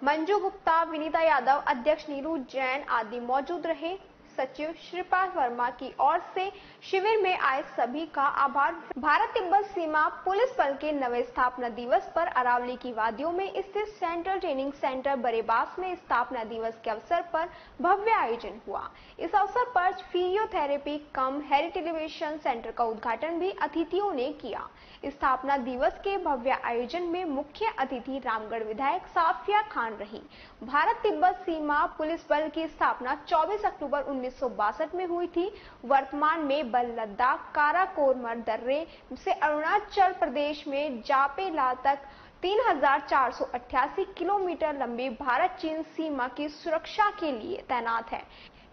Speaker 1: मंजू गुप्ता, विनीता यादव, अध्यक्ष नीरू जैन आदि मौजूद रहे। सचिव श्रीपाल वर्मा की ओर से शिविर में आए सभी का आभार। भारत तिब्बत सीमा पुलिस बल के नवे स्थापना दिवस पर अरावली की वादियों में स्थित सेंट्रल ट्रेनिंग सेंटर बरेबास में स्थापना दिवस के अवसर पर भव्य आयोजन हुआ। इस अवसर पर फिजियोथेरेपी कम हेरिटेलिवेशन सेंटर का उद्घाटन भी अतिथियों ने किया। स्थापना दिवस के भव्य आयोजन में मुख्य अतिथि रामगढ़ विधायक साफिया खान रही। भारत तिब्बत सीमा पुलिस बल की स्थापना 24 अक्टूबर 1962 में हुई थी। वर्तमान में बल लद्दाख, काराकोरम दर्रे से अरुणाचल प्रदेश में जापेला तक 3488 किलोमीटर लंबी भारत चीन सीमा की सुरक्षा के लिए तैनात है।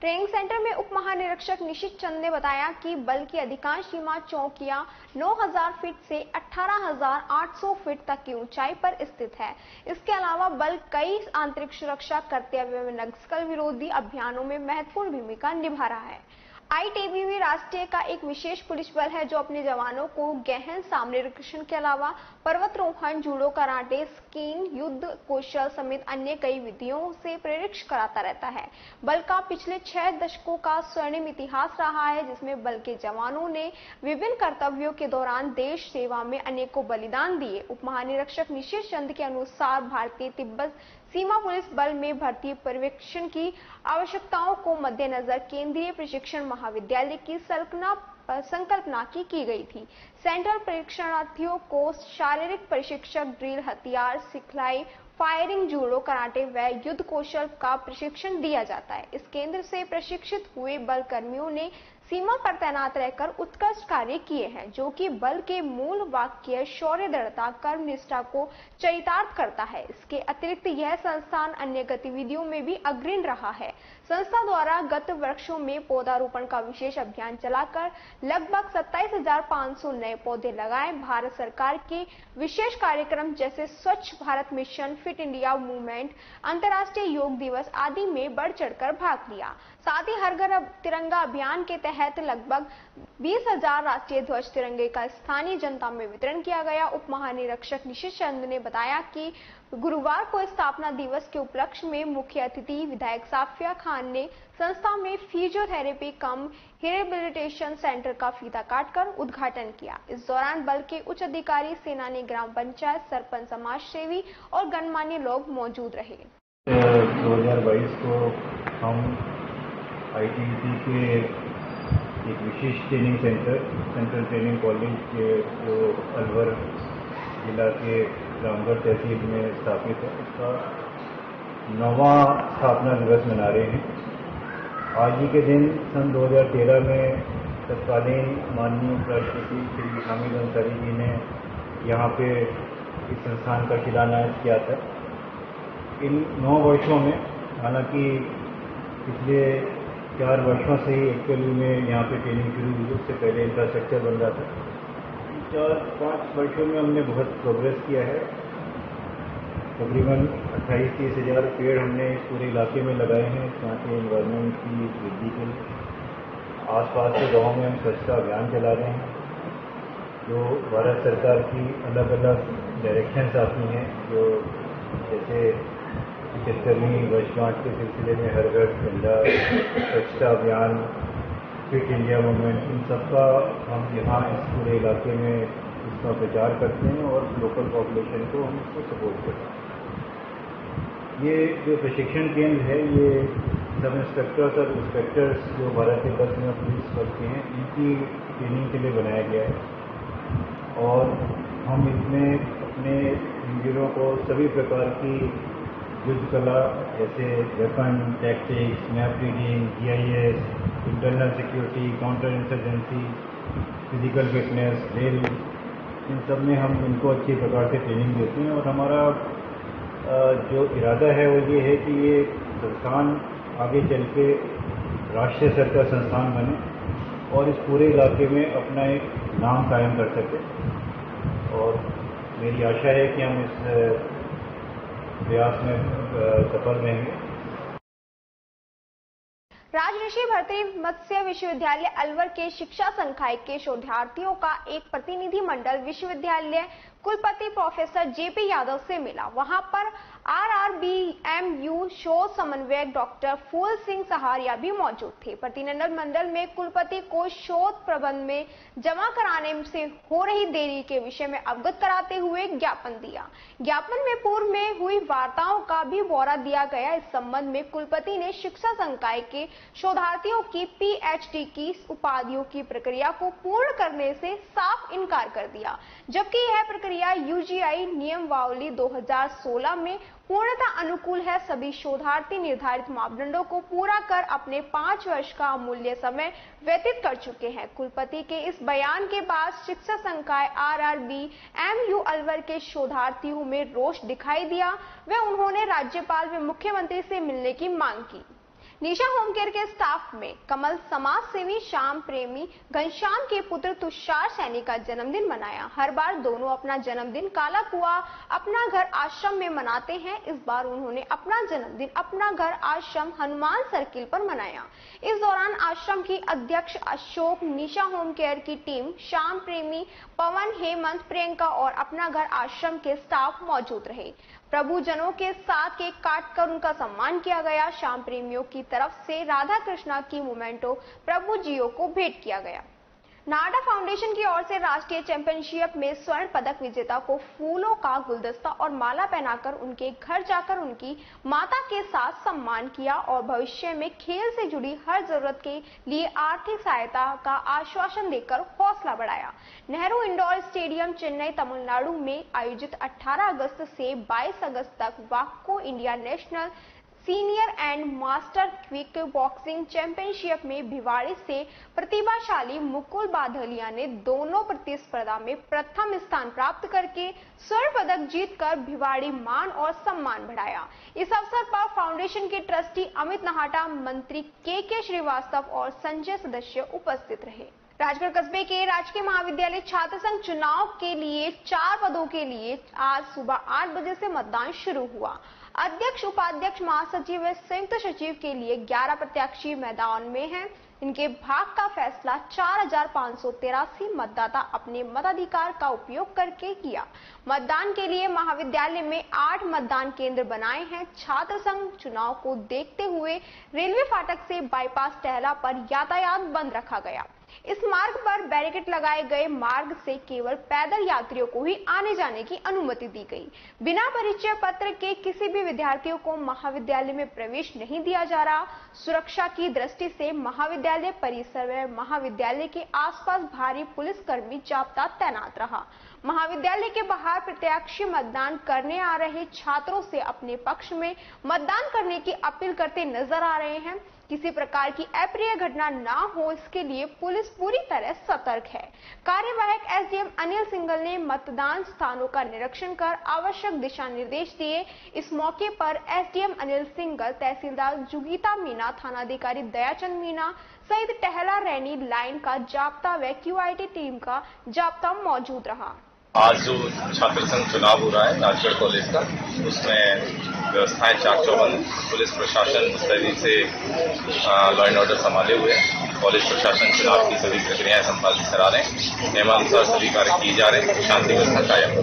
Speaker 1: ट्रेनिंग सेंटर में उप महानिरीक्षक निशित चंद ने बताया कि बल की अधिकांश सीमा चौकियां 9000 फीट से 18800 फीट तक की ऊंचाई पर स्थित है। इसके अलावा बल कई आंतरिक सुरक्षा कर्तव्य में नक्सल विरोधी अभियानों में महत्वपूर्ण भूमिका निभा रहा है। आईटीबीपी राष्ट्रीय का एक विशेष पुलिस बल है जो अपने जवानों को गहन सामरिक के अलावा पर्वतारोहण, जूडो, कराटे, स्कीइंग, युद्ध कौशल समेत अन्य कई विधियों से प्रेरित कराता रहता है। बल का पिछले 6 दशकों का स्वर्णिम इतिहास रहा है, जिसमें बल के जवानों ने विभिन्न कर्तव्यों के दौरान देश सेवा में अनेकों बलिदान दिए। उप महानिरीक्षक निशित चंद के अनुसार भारतीय तिब्बत सीमा पुलिस बल में भर्ती पर्यवेक्षण की आवश्यकताओं को मद्देनजर केंद्रीय प्रशिक्षण महाविद्यालय की संकल्पना की गई थी। सेंट्रल प्रशिक्षणार्थियों को शारीरिक प्रशिक्षक, ड्रिल, हथियार सिखलाई, फायरिंग, जूडो, कराटे व युद्ध कौशल का प्रशिक्षण दिया जाता है। इस केंद्र से प्रशिक्षित हुए बल कर्मियों ने सीमा पर तैनात रहकर उत्कृष्ट कार्य किए हैं, जो कि बल के मूल वाक्य शौर्य, दृढ़ता, कर्मनिष्ठा को चरितार्थ करता है। इसके अतिरिक्त यह संस्थान अन्य गतिविधियों में भी अग्रणी रहा है। संस्था द्वारा गत वर्षों में पौधारोपण का विशेष अभियान चलाकर लगभग 27,500 नए पौधे लगाए। भारत सरकार के विशेष कार्यक्रम जैसे स्वच्छ Bharat mission, fit India movement, अंतर्राष्ट्रीय योग दिवस आदि में बढ़ चढ़कर भाग लिया। साथ ही हर घर तिरंगा अभियान के तहत लगभग 20,000 राष्ट्रीय ध्वज तिरंगे का स्थानीय जनता में वितरण किया गया। उप महानिरीक्षक निशित चंद ने बताया कि गुरुवार को स्थापना दिवस के उपलक्ष्य में मुख्य अतिथि विधायक साफिया खान ने संस्था में फिजियोथेरेपी कम रिहेबिलिटेशन सेंटर का फीता काटकर उद्घाटन किया। इस दौरान बल के उच्च अधिकारी, सेनानी, ग्राम पंचायत, सरपंच, समाज सेवी और गणमान्य लोग मौजूद रहे।
Speaker 14: 2022 को हम ITBC के एक विशेष ट्रेनिंग सेंट्रल ट्रेनिंग कॉलेज के जो अलवर जिला के रामगढ़ तहसील में स्थापित है, उसका 9वां स्थापना दिवस मना रहे हैं। आज ही के दिन सन 2013 में तत्कालीन माननीय उपराष्ट्रपति श्री हामिद अंसारी जी ने यहाँ पे इस संस्थान का शिलान्यास किया था। इन 9 वर्षों में, हालांकि पिछले 4 वर्षों से ही एक्चुअली में यहाँ पे ट्रेनिंग शुरू हुई, उससे पहले इंफ्रास्ट्रक्चर बन रहा था। 4-5 वर्षों में हमने बहुत प्रोग्रेस किया है। तकरीबन 28-30 हज़ार पेड़ हमने इस पूरे इलाके में लगाए हैं, यहाँ के एनवायरनमेंट की वृद्धि के लिए। आसपास के गाँव में हम स्वच्छता अभियान चला रहे हैं, जो भारत सरकार की अलग अलग डायरेक्शंस आती हैं, जो जैसे 75वीं वर्षगांठ के सिलसिले में हर घर तिरंगा, स्वच्छता अभियान, फिट इंडिया मूवमेंट, इन सबका हम यहाँ इस पूरे इलाके में इसका प्रचार करते हैं और लोकल पॉपुलेशन को हम इसको सपोर्ट करते हैं। ये जो प्रशिक्षण केंद्र है, ये सब इंस्पेक्टर्स और इंस्पेक्टर्स जो भारत के 10 में पुलिस वर्ग के हैं, इनकी ट्रेनिंग के लिए बनाया गया है और हम इसमें अपने इंजीनियरों को सभी प्रकार की युद्ध कला जैसे weapon, tactics, map reading, GIS, internal security, counter insurgency, physical fitness, rail, इन सब में हम इनको अच्छी प्रकार से ट्रेनिंग देते हैं। और हमारा जो इरादा है वो ये है कि ये संस्थान आगे चल के राष्ट्रीय स्तर का संस्थान बने और इस पूरे इलाके में अपना एक नाम कायम कर सके। और मेरी आशा है कि हम इस प्रयास में सफल रहेंगे।
Speaker 1: राजऋषि भर्तृ मत्स्य विश्वविद्यालय अलवर के शिक्षा संकाय के शोधार्थियों का एक प्रतिनिधि मंडल विश्वविद्यालय कुलपति प्रोफेसर JP यादव से मिला। वहां पर RRBMU शोध समन्वयक डॉक्टर फूल सिंह सहारिया भी मौजूद थे। प्रतिनिधि मंडल में कुलपति को शोध प्रबंध में जमा कराने से हो रही देरी के विषय में अवगत कराते हुए ज्ञापन दिया। ज्ञापन में पूर्व में हुई वार्ताओं का भी ब्यौरा दिया गया। इस संबंध में कुलपति ने शिक्षा संकाय के शोधार्थियों की PhD की उपाधियों की प्रक्रिया को पूर्ण करने से साफ इनकार कर दिया, जबकि यह प्रक्रिया UGI नियमावली 2016 में पूर्णतः अनुकूल है। सभी शोधार्थी निर्धारित मापदंडों को पूरा कर अपने 5 वर्ष का अमूल्य समय व्यतीत कर चुके हैं। कुलपति के इस बयान के बाद शिक्षा संकाय RRBMU अलवर के शोधार्थियों में रोष दिखाई दिया। वे उन्होंने राज्यपाल व मुख्यमंत्री से मिलने की मांग की। निशा होम केयर के स्टाफ में कमल समाज सेवी श्याम प्रेमी घनश्याम के पुत्र तुषार सैनी का जन्मदिन मनाया। हर बार दोनों अपना जन्मदिन काला कुआं अपना घर आश्रम में मनाते हैं। इस बार उन्होंने अपना जन्मदिन अपना घर आश्रम हनुमान सर्किल पर मनाया। इस दौरान आश्रम की अध्यक्ष अशोक, निशा होम केयर की टीम, श्याम प्रेमी, पवन, हेमंत, प्रियंका और अपना घर आश्रम के स्टाफ मौजूद रहे। प्रभुजनों के साथ केक काटकर उनका सम्मान किया गया। श्याम प्रेमियों की तरफ से राधा कृष्णा की मोमेंटो प्रभु जियो को भेंट किया गया। नाडा फाउंडेशन की ओर से राष्ट्रीय चैंपियनशिप में स्वर्ण पदक विजेता को फूलों का गुलदस्ता और माला पहनाकर उनके घर जाकर उनकी माता के साथ सम्मान किया और भविष्य में खेल से जुड़ी हर जरूरत के लिए आर्थिक सहायता का आश्वासन देकर हौसला बढ़ाया। नेहरू इंडोर स्टेडियम, चेन्नई, तमिलनाडु में आयोजित 18 अगस्त से 22 अगस्त तक वाक्को India national senior and master quick boxing championship में भिवाड़ी से प्रतिभाशाली मुकुल बाधलिया ने दोनों प्रतिस्पर्धा में प्रथम स्थान प्राप्त करके स्वर्ण पदक जीतकर भिवाड़ी मान और सम्मान बढ़ाया। इस अवसर पर फाउंडेशन के ट्रस्टी अमित नाहटा, मंत्री के श्रीवास्तव और संजय सदस्य उपस्थित रहे। राजगढ़ कस्बे के राजकीय महाविद्यालय छात्र संघ चुनाव के लिए 4 पदों के लिए आज सुबह 8 बजे से मतदान शुरू हुआ। अध्यक्ष, उपाध्यक्ष, महासचिव व संयुक्त सचिव के लिए 11 प्रत्याशी मैदान में हैं। इनके भाग का फैसला 4583 मतदाता अपने मताधिकार का उपयोग करके किया। मतदान के लिए महाविद्यालय में 8 मतदान केंद्र बनाए हैं। छात्र संघ चुनाव को देखते हुए रेलवे फाटक से बाईपास टहला पर यातायात बंद रखा गया। इस मार्ग पर बैरिकेड लगाए गए। मार्ग से केवल पैदल यात्रियों को ही आने जाने की अनुमति दी गई। बिना परिचय पत्र के किसी भी विद्यार्थियों को महाविद्यालय में प्रवेश नहीं दिया जा रहा। सुरक्षा की दृष्टि से महाविद्यालय परिसर व महाविद्यालय के आसपास भारी पुलिसकर्मी जाब्ता तैनात रहा। महाविद्यालय के बाहर प्रत्याशी मतदान करने आ रहे छात्रों से अपने पक्ष में मतदान करने की अपील करते नजर आ रहे हैं। किसी प्रकार की अप्रिय घटना ना हो, इसके लिए पुलिस पूरी तरह सतर्क है। कार्यवाहक एसडीएम अनिल सिंघल ने मतदान स्थानों का निरीक्षण कर आवश्यक दिशा निर्देश दिए। इस मौके पर एसडीएम अनिल सिंघल, तहसीलदार जुगीता मीना, थानाधिकारी दयाचंद मीना सहित टहला रैनी लाइन का जाब्ता व क्यूआईटी टीम का जाब्ता मौजूद रहा।
Speaker 15: आज जो छात्र संघ चुनाव हो रहा है राजगढ़ कॉलेज का, उसमें व्यवस्थाएं चाक चौबंद, पुलिस प्रशासन मुस्तैदी से लॉ एंड ऑर्डर संभाले हुए हैं। कॉलेज प्रशासन चुनाव की सभी प्रक्रियाएं संपादित करा रहे हैं। नियमानुसार सभी कार्य किए जा रहे हैं। शांति व्यवस्था कायम है।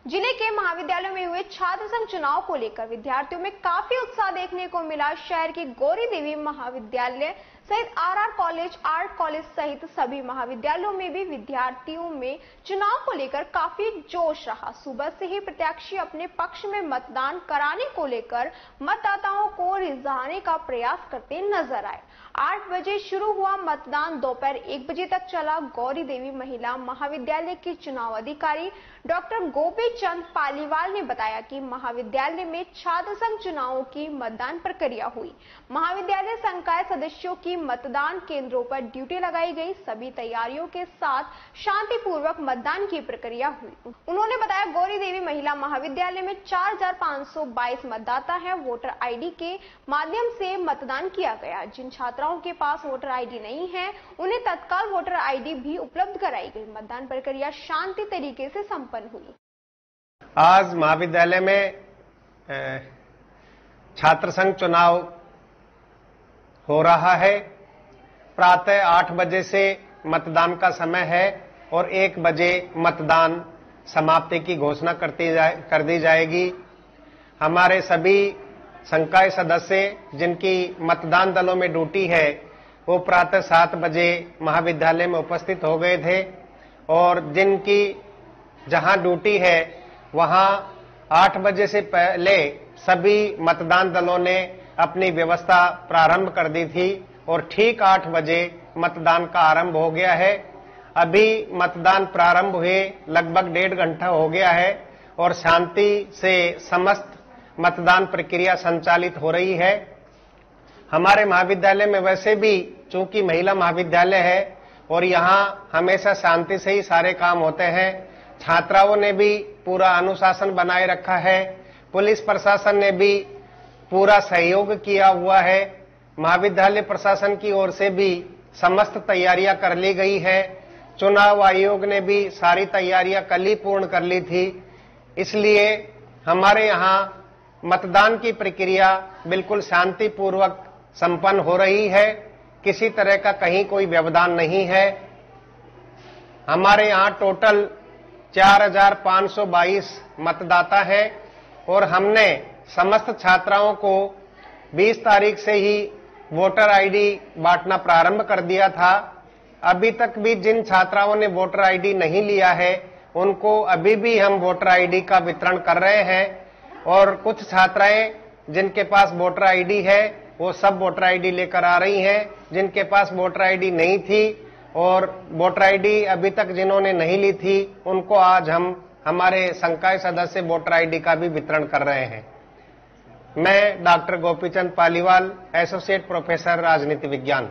Speaker 1: जिले के महाविद्यालयों में हुए छात्र संघ चुनाव को लेकर विद्यार्थियों में काफी उत्साह देखने को मिला। शहर के गौरी देवी महाविद्यालय सहित आरआर कॉलेज, आर्ट कॉलेज सहित सभी महाविद्यालयों में भी विद्यार्थियों में चुनाव को लेकर काफी जोश रहा। सुबह से ही प्रत्याशी अपने पक्ष में मतदान कराने को लेकर मतदाताओं को रिझाने का प्रयास करते नजर आए। 8 बजे शुरू हुआ मतदान दोपहर 1 बजे तक चला। गौरी देवी महिला महाविद्यालय के चुनाव अधिकारी डॉक्टर गोपी चंद पालीवाल ने बताया कि महाविद्यालय में छात्र संघ चुनावों की मतदान प्रक्रिया हुई। महाविद्यालय संकाय सदस्यों की मतदान केंद्रों पर ड्यूटी लगाई गई। सभी तैयारियों के साथ शांतिपूर्वक मतदान की प्रक्रिया हुई। उन्होंने बताया गौरी देवी महिला महाविद्यालय में 4522 मतदाता हैं। वोटर आईडी के माध्यम से मतदान किया गया। जिन छात्राओं के पास वोटर आईडी नहीं है, उन्हें तत्काल वोटर आईडी भी उपलब्ध कराई गई। मतदान प्रक्रिया शांति तरीके से संपन्न हुई।
Speaker 16: आज महाविद्यालय में छात्र संघ चुनाव हो रहा है। प्रातः 8 बजे से मतदान का समय है और 1 बजे मतदान समाप्ति की घोषणा कर दी जाएगी। हमारे सभी संकाय सदस्य जिनकी मतदान दलों में ड्यूटी है, वो प्रातः 7 बजे महाविद्यालय में उपस्थित हो गए थे और जिनकी जहां ड्यूटी है वहां 8 बजे से पहले सभी मतदान दलों ने अपनी व्यवस्था प्रारंभ कर दी थी और ठीक 8 बजे मतदान का आरंभ हो गया है। अभी मतदान प्रारंभ हुए लगभग 1.5 घंटा हो गया है और शांति से समस्त मतदान प्रक्रिया संचालित हो रही है। हमारे महाविद्यालय में वैसे भी चूंकि महिला महाविद्यालय है और यहां हमेशा शांति से ही सारे काम होते हैं। छात्राओं ने भी पूरा अनुशासन बनाए रखा है। पुलिस प्रशासन ने भी पूरा सहयोग किया हुआ है। महाविद्यालय प्रशासन की ओर से भी समस्त तैयारियां कर ली गई है। चुनाव आयोग ने भी सारी तैयारियां कल ही पूर्ण कर ली थी। इसलिए हमारे यहां मतदान की प्रक्रिया बिल्कुल शांतिपूर्वक संपन्न हो रही है। किसी तरह का कहीं कोई व्यवधान नहीं है। हमारे यहां टोटल 4522 मतदाता हैं और हमने समस्त छात्राओं को 20 तारीख से ही वोटर आईडी बांटना प्रारंभ कर दिया था। अभी तक भी जिन छात्राओं ने वोटर आईडी नहीं लिया है, उनको अभी भी हम वोटर आईडी का वितरण कर रहे हैं और कुछ छात्राएं जिनके पास वोटर आईडी है वो सब वोटर आईडी लेकर आ रही हैं। जिनके पास वोटर आईडी नहीं थी और वोटर आईडी अभी तक जिन्होंने नहीं ली थी, उनको आज हम हमारे संकाय सदस्य वोटर आईडी का भी वितरण कर रहे हैं। मैं doctor Gopichand Paliwal, associate professor राजनीति विज्ञान।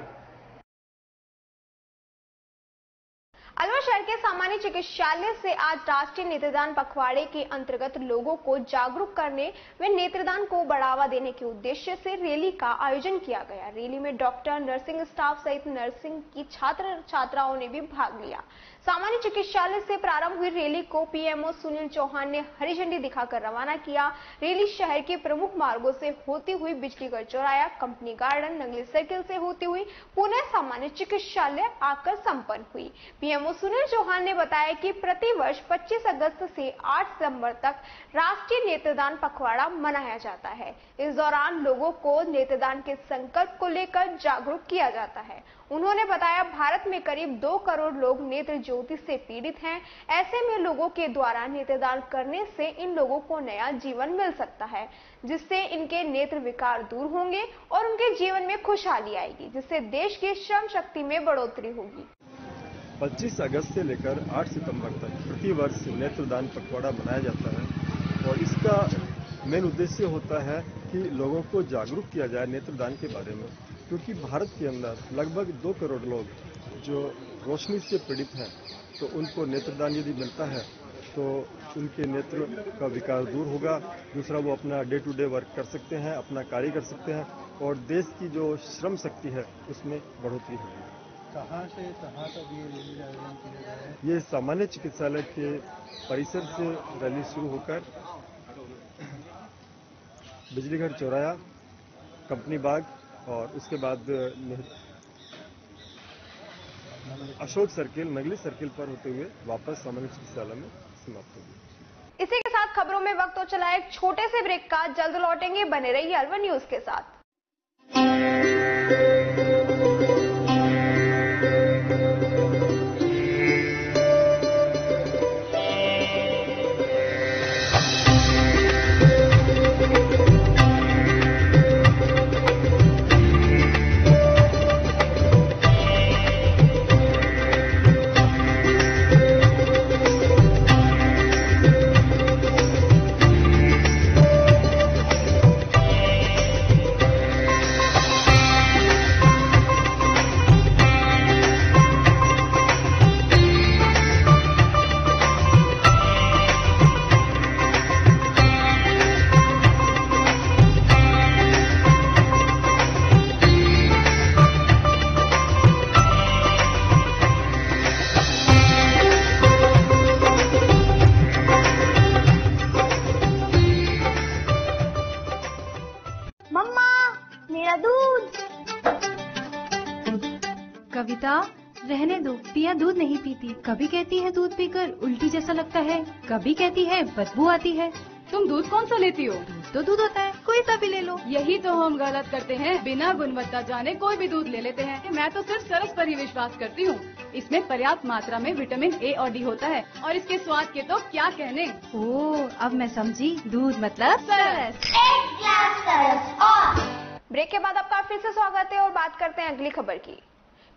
Speaker 1: अलवर शहर के सामान्य चिकित्सालय से आज राष्ट्रीय नेत्रदान पखवाड़े के अंतर्गत लोगों को जागरूक करने व नेत्रदान को बढ़ावा देने के उद्देश्य से रैली का आयोजन किया गया। रैली में डॉक्टर, नर्सिंग स्टाफ सहित नर्सिंग की छात्राओं ने भी भाग लिया। सामान्य चिकित्सालय से प्रारंभ हुई रैली को पीएमओ सुनील चौहान ने हरी झंडी दिखाकर रवाना किया। रैली शहर के प्रमुख मार्गों से होती हुई Bijligarh चौराया, company garden, Nangli circle से होती हुई पुणे सामान्य चिकित्सालय आकर संपन्न हुई। पीएमओ सुनील चौहान ने बताया कि प्रति वर्ष 25 अगस्त से 8 सितंबर तक राष्ट्रीय नेत्रदान पखवाड़ा मनाया जाता है। इस दौरान लोगों को नेत्रदान के संकल्प को लेकर जागरूक किया जाता है। उन्होंने बताया, भारत में करीब 2 करोड़ लोग नेत्र ज्योति से पीड़ित हैं। ऐसे में लोगों के द्वारा नेत्रदान करने से इन लोगों को नया जीवन मिल सकता है, जिससे इनके नेत्र विकार दूर होंगे और उनके जीवन में खुशहाली आएगी, जिससे देश की श्रम शक्ति में बढ़ोतरी होगी।
Speaker 17: 25 अगस्त से लेकर 8 सितंबर तक प्रतिवर्ष नेत्रदान पखवाड़ा मनाया जाता है और इसका मेन उद्देश्य होता है कि लोगों को जागरूक किया जाए नेत्रदान के बारे में, क्योंकि भारत के अंदर लगभग 2 करोड़ लोग जो रोशनी से पीड़ित हैं, तो उनको नेत्रदान यदि मिलता है तो उनके नेत्र का विकार दूर होगा। दूसरा, वो अपना डे टू डे वर्क कर सकते हैं, अपना कार्य कर सकते हैं और देश की जो श्रम शक्ति है उसमें बढ़ोतरी होगी।
Speaker 3: कहाँ से कहाँ तक ये रैली आयोजन किया गया है?
Speaker 17: ये सामान्य चिकित्सालय के परिसर से रैली शुरू होकर बिजलीगढ़ चौराया, कंपनी बाग और उसके बाद अशोक सर्किल, नगली सर्किल पर होते हुए वापस सामान्य चिकित्सालय में समाप्त होगी।
Speaker 1: इसी के साथ खबरों में वक्त हो चला एक छोटे से ब्रेक का। जल्द लौटेंगे, बने रहिए अलवर न्यूज के साथ।
Speaker 18: कविता, रहने दो, पिया दूध नहीं पीती। कभी कहती है दूध पीकर उल्टी जैसा लगता है, कभी कहती है बदबू आती है।
Speaker 19: तुम दूध कौन सा लेती हो?
Speaker 18: दूध तो दूध होता है, कोई सा भी ले लो।
Speaker 19: यही तो हम गलत करते हैं, बिना गुणवत्ता जाने कोई भी दूध ले लेते हैं। मैं तो सिर्फ सरस पर ही विश्वास करती हूँ। इसमें पर्याप्त मात्रा में विटामिन ए और डी होता है और इसके स्वाद के तो क्या कहने।
Speaker 18: ओह, अब मैं समझी, दूध मतलब सरस।
Speaker 1: एक ग्लास सरस और। ब्रेक के बाद आपका फिर से स्वागत है और बात करते हैं अगली खबर की।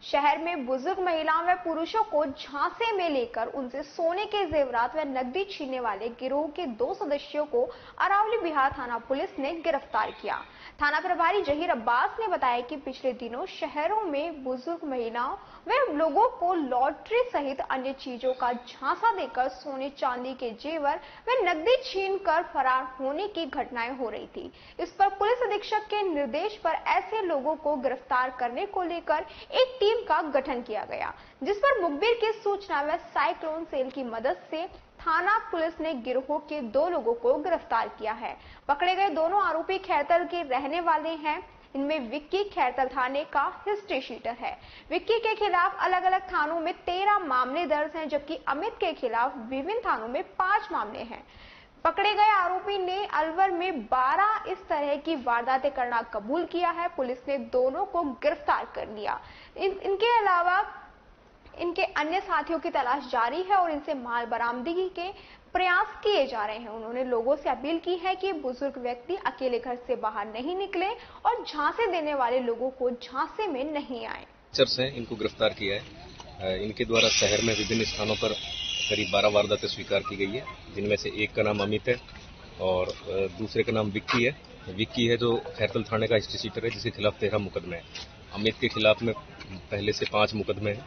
Speaker 1: शहर में बुजुर्ग महिलाओं व पुरुषों को झांसे में लेकर उनसे सोने के जेवरात व नकदी छीनने वाले गिरोह के 2 सदस्यों को अरावली बिहार थाना पुलिस ने गिरफ्तार किया। थाना प्रभारी जहीर अब्बास ने बताया कि पिछले दिनों शहरों में बुजुर्ग महिलाओं व लोगों को लॉटरी सहित अन्य चीजों का झांसा देकर सोने चांदी के जेवर व नकदी छीनकर फरार होने की घटनाएं हो रही थी। इस पर पुलिस अधीक्षक के निर्देश पर ऐसे लोगों को गिरफ्तार करने को लेकर एक टीम का गठन किया गया, जिस पर मुखबिर की सूचना व साइक्लोन सेल की मदद से थाना पुलिस ने गिरोह के 2 लोगों को गिरफ्तार किया है। पकड़े गए दोनों आरोपी खैरतल के रहने वाले हैं। इनमें विक्की खैरतल थाने का हिस्ट्री शीटर है। विक्की के खिलाफ अलग अलग थानों में 13 मामले दर्ज हैं, जबकि अमित के खिलाफ विभिन्न थानों में 5 मामले हैं। पकड़े गए आरोपी ने अलवर में 12 इस तरह की वारदातें करना कबूल किया है। पुलिस ने दोनों को गिरफ्तार कर लिया। इनके अलावा इनके अन्य साथियों की तलाश जारी है और इनसे माल बरामदगी के प्रयास किए जा रहे हैं। उन्होंने लोगों से अपील की है कि बुजुर्ग व्यक्ति अकेले घर से बाहर नहीं निकले और झांसे देने वाले लोगों को झांसे में नहीं आए।
Speaker 20: से इनको गिरफ्तार किया है। इनके द्वारा शहर में विभिन्न स्थानों पर करीब 12 वारदातें स्वीकार की गई है, जिनमें से एक का नाम अमित है और दूसरे का नाम विक्की है विक्की है जो खैरतल थाने का हिस्ट्री शीटर है, जिसके खिलाफ 13 मुकदमे हैं। अमित के खिलाफ में पहले से 5 मुकदमे हैं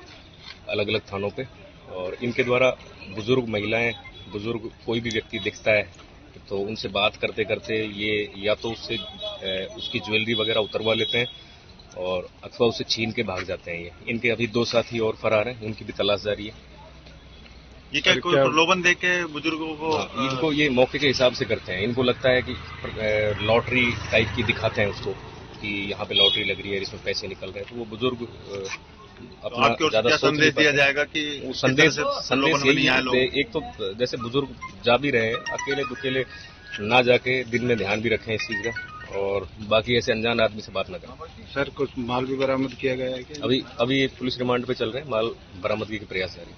Speaker 20: अलग अलग थानों पे। और इनके द्वारा बुजुर्ग महिलाएं, बुजुर्ग कोई भी व्यक्ति दिखता है तो उनसे बात करते करते ये या तो उससे उसकी ज्वेलरी वगैरह उतरवा लेते हैं और अथवा उसे छीन के भाग जाते हैं। ये इनके अभी 2 साथी और फरार हैं, उनकी भी तलाश जारी है।
Speaker 21: ये क्या कोई प्रलोभन देके बुजुर्गों को?
Speaker 20: इनको ये मौके के हिसाब से करते हैं। इनको लगता है कि लॉटरी टाइप की दिखाते हैं उसको कि यहाँ पे लॉटरी लग रही है, इसमें पैसे निकल रहे हैं, तो वो बुजुर्ग अपना ज्यादा
Speaker 21: संदेश दिया जाएगा कि
Speaker 20: संदेश यही है। एक तो जैसे बुजुर्ग जा भी रहे हैं अकेले दुकेले ना जाके दिन में ध्यान भी रखें इस चीज का, और बाकी ऐसे अनजान आदमी से बात न करें।
Speaker 21: सर कुछ माल भी बरामद किया गया है क्या?
Speaker 20: अभी पुलिस रिमांड पे चल रहे हैं, माल बरामदगी के प्रयास जारी है।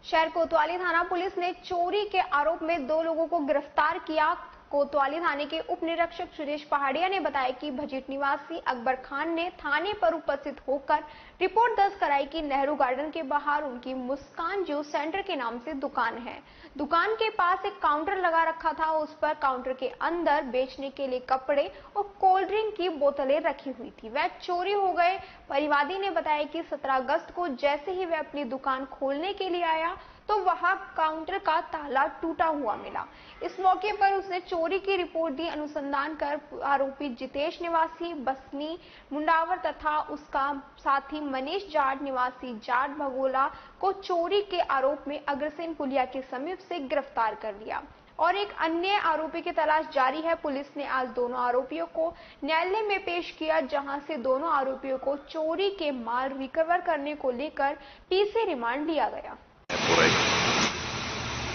Speaker 1: शहर कोतवाली थाना पुलिस ने चोरी के आरोप में 2 लोगों को गिरफ्तार किया। कोतवाली थाने के उप निरीक्षक सुरेश पहाड़िया ने बताया कि भजीट निवासी अकबर खान ने थाने पर उपस्थित होकर रिपोर्ट दर्ज कराई कि नेहरू गार्डन के बाहर उनकी मुस्कान जूस सेंटर के नाम से दुकान है। दुकान के पास एक काउंटर लगा रखा था, उस पर काउंटर के अंदर बेचने के लिए कपड़े और कोल्ड ड्रिंक की बोतलें रखी हुई थी। वह चोरी हो गए। परिवादी ने बताया कि 17 अगस्त को जैसे ही वह अपनी दुकान खोलने के लिए आया तो वहां काउंटर का ताला टूटा हुआ मिला। इस मौके पर उसने चोरी की रिपोर्ट दी। अनुसंधान कर आरोपी जितेश निवासी बसनी मुंडावर तथा उसका साथी मनीष जाट निवासी जाट भगोला को चोरी के आरोप में अग्रसेन पुलिया के समीप से गिरफ्तार कर लिया और एक अन्य आरोपी की तलाश जारी है। पुलिस ने आज दोनों आरोपियों को न्यायालय में पेश किया, जहां से दोनों आरोपियों को चोरी के माल रिकवर करने को लेकर पीसी रिमांड लिया गया।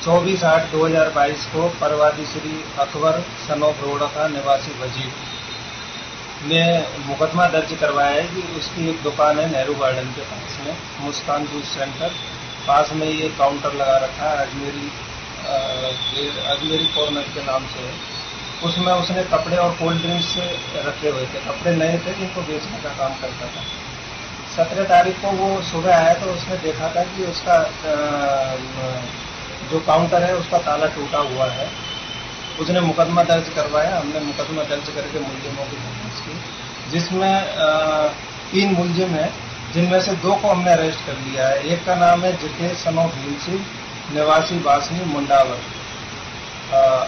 Speaker 22: 24/8/2022 को परवादी श्री अकबर सनोफ रोड़ा का निवासी भजीट ने मुकदमा दर्ज करवाया है कि उसकी एक दुकान है नेहरू गार्डन के पास में, मुस्कान जूस सेंटर पास में ये काउंटर लगा रखा है अजमेरी कॉर्नर के नाम से। उसमें उसने कपड़े और कोल्ड ड्रिंक्स रखे हुए थे। कपड़े नए थे जिनको बेचने का काम करता था। 17 तारीख को वो सुबह आया तो उसने देखा था कि उसका जो काउंटर है उसका ताला टूटा हुआ है। उसने मुकदमा दर्ज करवाया। हमने मुकदमा दर्ज करके मुलजिमों की तलाश की, जिसमें 3 मुलजिम हैं, जिनमें से 2 को हमने अरेस्ट कर लिया है। एक का नाम है जितेश सनोफ हिलसी निवासी बासनी मुंडावर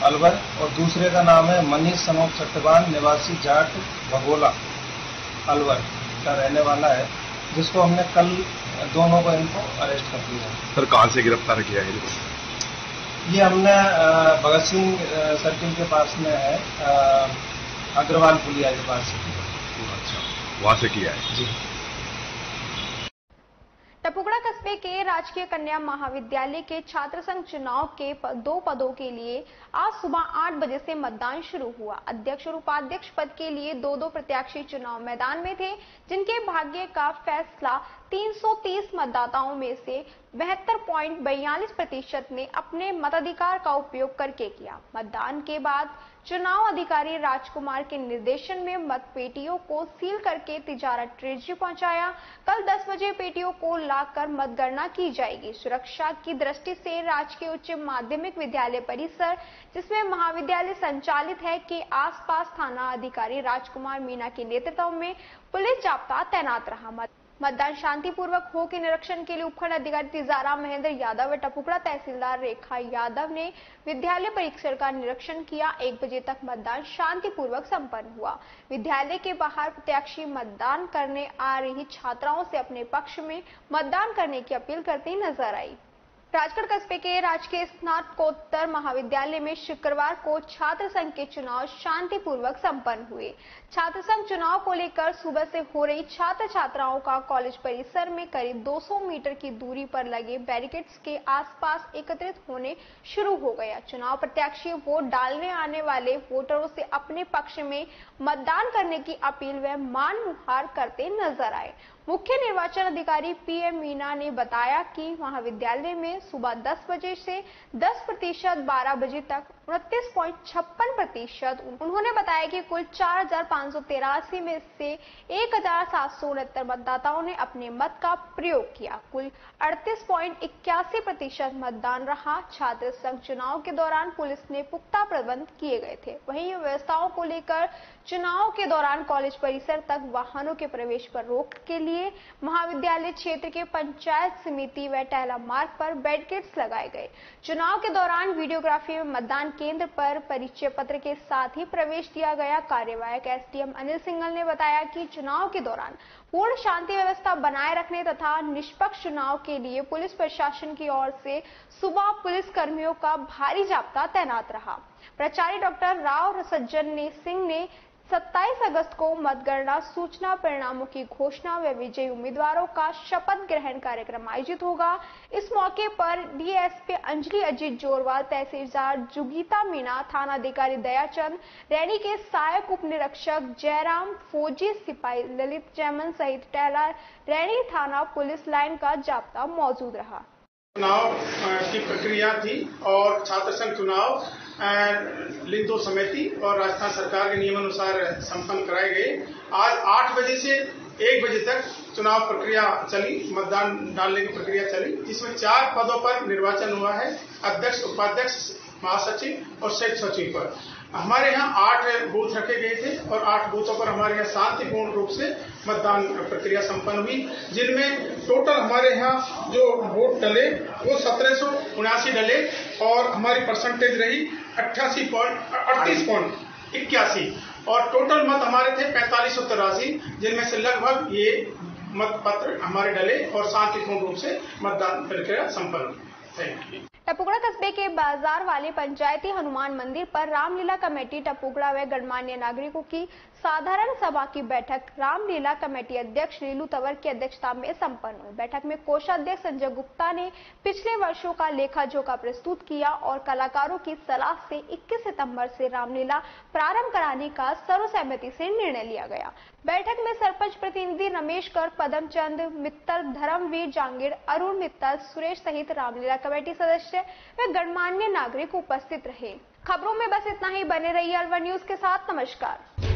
Speaker 22: अलवर, और दूसरे का नाम है मनीष सनोफ सत्यवान निवासी जाट भगोला अलवर का रहने वाला है, जिसको हमने कल दोनों को इनको अरेस्ट कर लिया।
Speaker 21: सर कहाँ से गिरफ्तार किया है?
Speaker 22: ये हमने भगत सिंह सर्किल के पास में है, अग्रवाल पुलिया के पास से।
Speaker 21: अच्छा, वहां से किया है
Speaker 22: जी।
Speaker 1: टपुकड़ा कस्बे के राजकीय कन्या महाविद्यालय के छात्र संघ चुनाव के 2 पदों के लिए आज सुबह 8 बजे से मतदान शुरू हुआ। अध्यक्ष और उपाध्यक्ष पद के लिए 2-2 प्रत्याशी चुनाव मैदान में थे, जिनके भाग्य का फैसला 330 मतदाताओं में से 72.42% ने अपने मताधिकार का उपयोग करके किया। मतदान के बाद चुनाव अधिकारी राजकुमार के निर्देशन में मतपेटियों को सील करके तिजारत ट्रेजरी पहुंचाया। कल 10 बजे पेटियों को लाकर मतगणना की जाएगी। सुरक्षा की दृष्टि से राजकीय उच्च माध्यमिक विद्यालय परिसर, जिसमें महाविद्यालय संचालित है, के आसपास थाना अधिकारी राजकुमार मीना के नेतृत्व में पुलिस जाब्ता तैनात रहा। मतदान शांतिपूर्वक हो के निरीक्षण के लिए उपखंड अधिकारी तिजारा महेंद्र यादव व टपुकड़ा तहसीलदार रेखा यादव ने विद्यालय परिसर का निरीक्षण किया। 1 बजे तक मतदान शांतिपूर्वक संपन्न हुआ। विद्यालय के बाहर प्रत्याशी मतदान करने आ रही छात्राओं से अपने पक्ष में मतदान करने की अपील करती नजर आई। राजगढ़ कस्बे के राजकीय स्नातकोत्तर महाविद्यालय में शुक्रवार को छात्र संघ के चुनाव शांतिपूर्वक संपन्न हुए। छात्र संघ चुनाव को लेकर सुबह से हो रही छात्र छात्राओं का कॉलेज परिसर में करीब 200 मीटर की दूरी पर लगे बैरिकेड्स के आसपास एकत्रित होने शुरू हो गया। चुनाव प्रत्याशी वोट डालने आने वाले वोटरों से अपने पक्ष में मतदान करने की अपील व मान मुहार करते नजर आए। मुख्य निर्वाचन अधिकारी पीएम मीना ने बताया कि महाविद्यालय में सुबह 10 बजे से 10% 12 बजे तक 29.56%। उन्होंने बताया कि कुल 4,583 में से 1,769 मतदाताओं ने अपने मत का प्रयोग किया। कुल 38.81% मतदान रहा। छात्र संघ चुनाव के दौरान पुलिस ने पुख्ता प्रबंध किए गए थे। वहीं व्यवस्थाओं को लेकर चुनाव के दौरान कॉलेज परिसर तक वाहनों के प्रवेश पर रोक के लिए महाविद्यालय क्षेत्र के पंचायत समिति व टहला मार्ग पर बैरिकेड्स लगाए गए। चुनाव के दौरान वीडियोग्राफी में मतदान केंद्र पर परिचय पत्र के साथ ही प्रवेश दिया गया। कार्यवाहक एसडीएम अनिल सिंघल ने बताया कि चुनाव के दौरान पूर्ण शांति व्यवस्था बनाए रखने तथा निष्पक्ष चुनाव के लिए पुलिस प्रशासन की ओर से सुबह पुलिस कर्मियों का भारी जाब्ता तैनात रहा। प्राचार्य डॉक्टर राव सज्जन सिंह ने 27 अगस्त को मतगणना सूचना परिणामों की घोषणा व विजयी उम्मीदवारों का शपथ ग्रहण कार्यक्रम आयोजित होगा। इस मौके पर डीएसपी अंजलि अजीत जोरवाल, तहसीलदार जुगीता मीणा, थानाधिकारी दयाचंद, रैनी के सहायक उप निरीक्षक जयराम, फौजी सिपाही ललित जैमन सहित टहला रैनी थाना पुलिस लाइन का जाब्ता मौजूद रहा।
Speaker 2: चुनाव की प्रक्रिया थी और छात्र संघ चुनाव लिंग समिति और राजस्थान सरकार के नियमानुसार संपन्न कराए गए। आज 8 बजे से 1 बजे तक चुनाव प्रक्रिया चली, मतदान डालने की प्रक्रिया चली। इसमें 4 पदों पर निर्वाचन हुआ है, अध्यक्ष, उपाध्यक्ष, महासचिव और संयुक्त सचिव पर। हमारे यहाँ 8 बूथ रखे गए थे और 8 बूथों पर हमारे यहाँ शांतिपूर्ण रूप से मतदान प्रक्रिया संपन्न हुई, जिनमेम टोटल हमारे यहाँ जो वोट डले वो 1779 डले और हमारी परसेंटेज रही 38.81 और टोटल मत हमारे थे 4583, जिनमें से लगभग ये मत पत्र हमारे डले और शांतिपूर्ण रूप से मतदान प्रक्रिया संपन्न हुई। Thank you.
Speaker 1: टपुगड़ा कस्बे के बाजार वाले पंचायती हनुमान मंदिर पर रामलीला कमेटी टपुगड़ा व गणमान्य नागरिकों की साधारण सभा की बैठक रामलीला कमेटी अध्यक्ष नीलू तंवर की अध्यक्षता में संपन्न हुई। बैठक में कोषाध्यक्ष संजय गुप्ता ने पिछले वर्षों का लेखा जोखा प्रस्तुत किया और कलाकारों की सलाह से 21 सितंबर से रामलीला प्रारंभ कराने का सर्वसहमति से निर्णय लिया गया। बैठक में सरपंच प्रतिनिधि रमेश कर, पदमचंद मित्तल, धर्मवीर जांगीर, अरुण मित्तल, सुरेश सहित रामलीला कमेटी सदस्य व गणमान्य नागरिक उपस्थित रहे। खबरों में बस इतना ही। बने रहिए अलवर न्यूज के साथ। नमस्कार।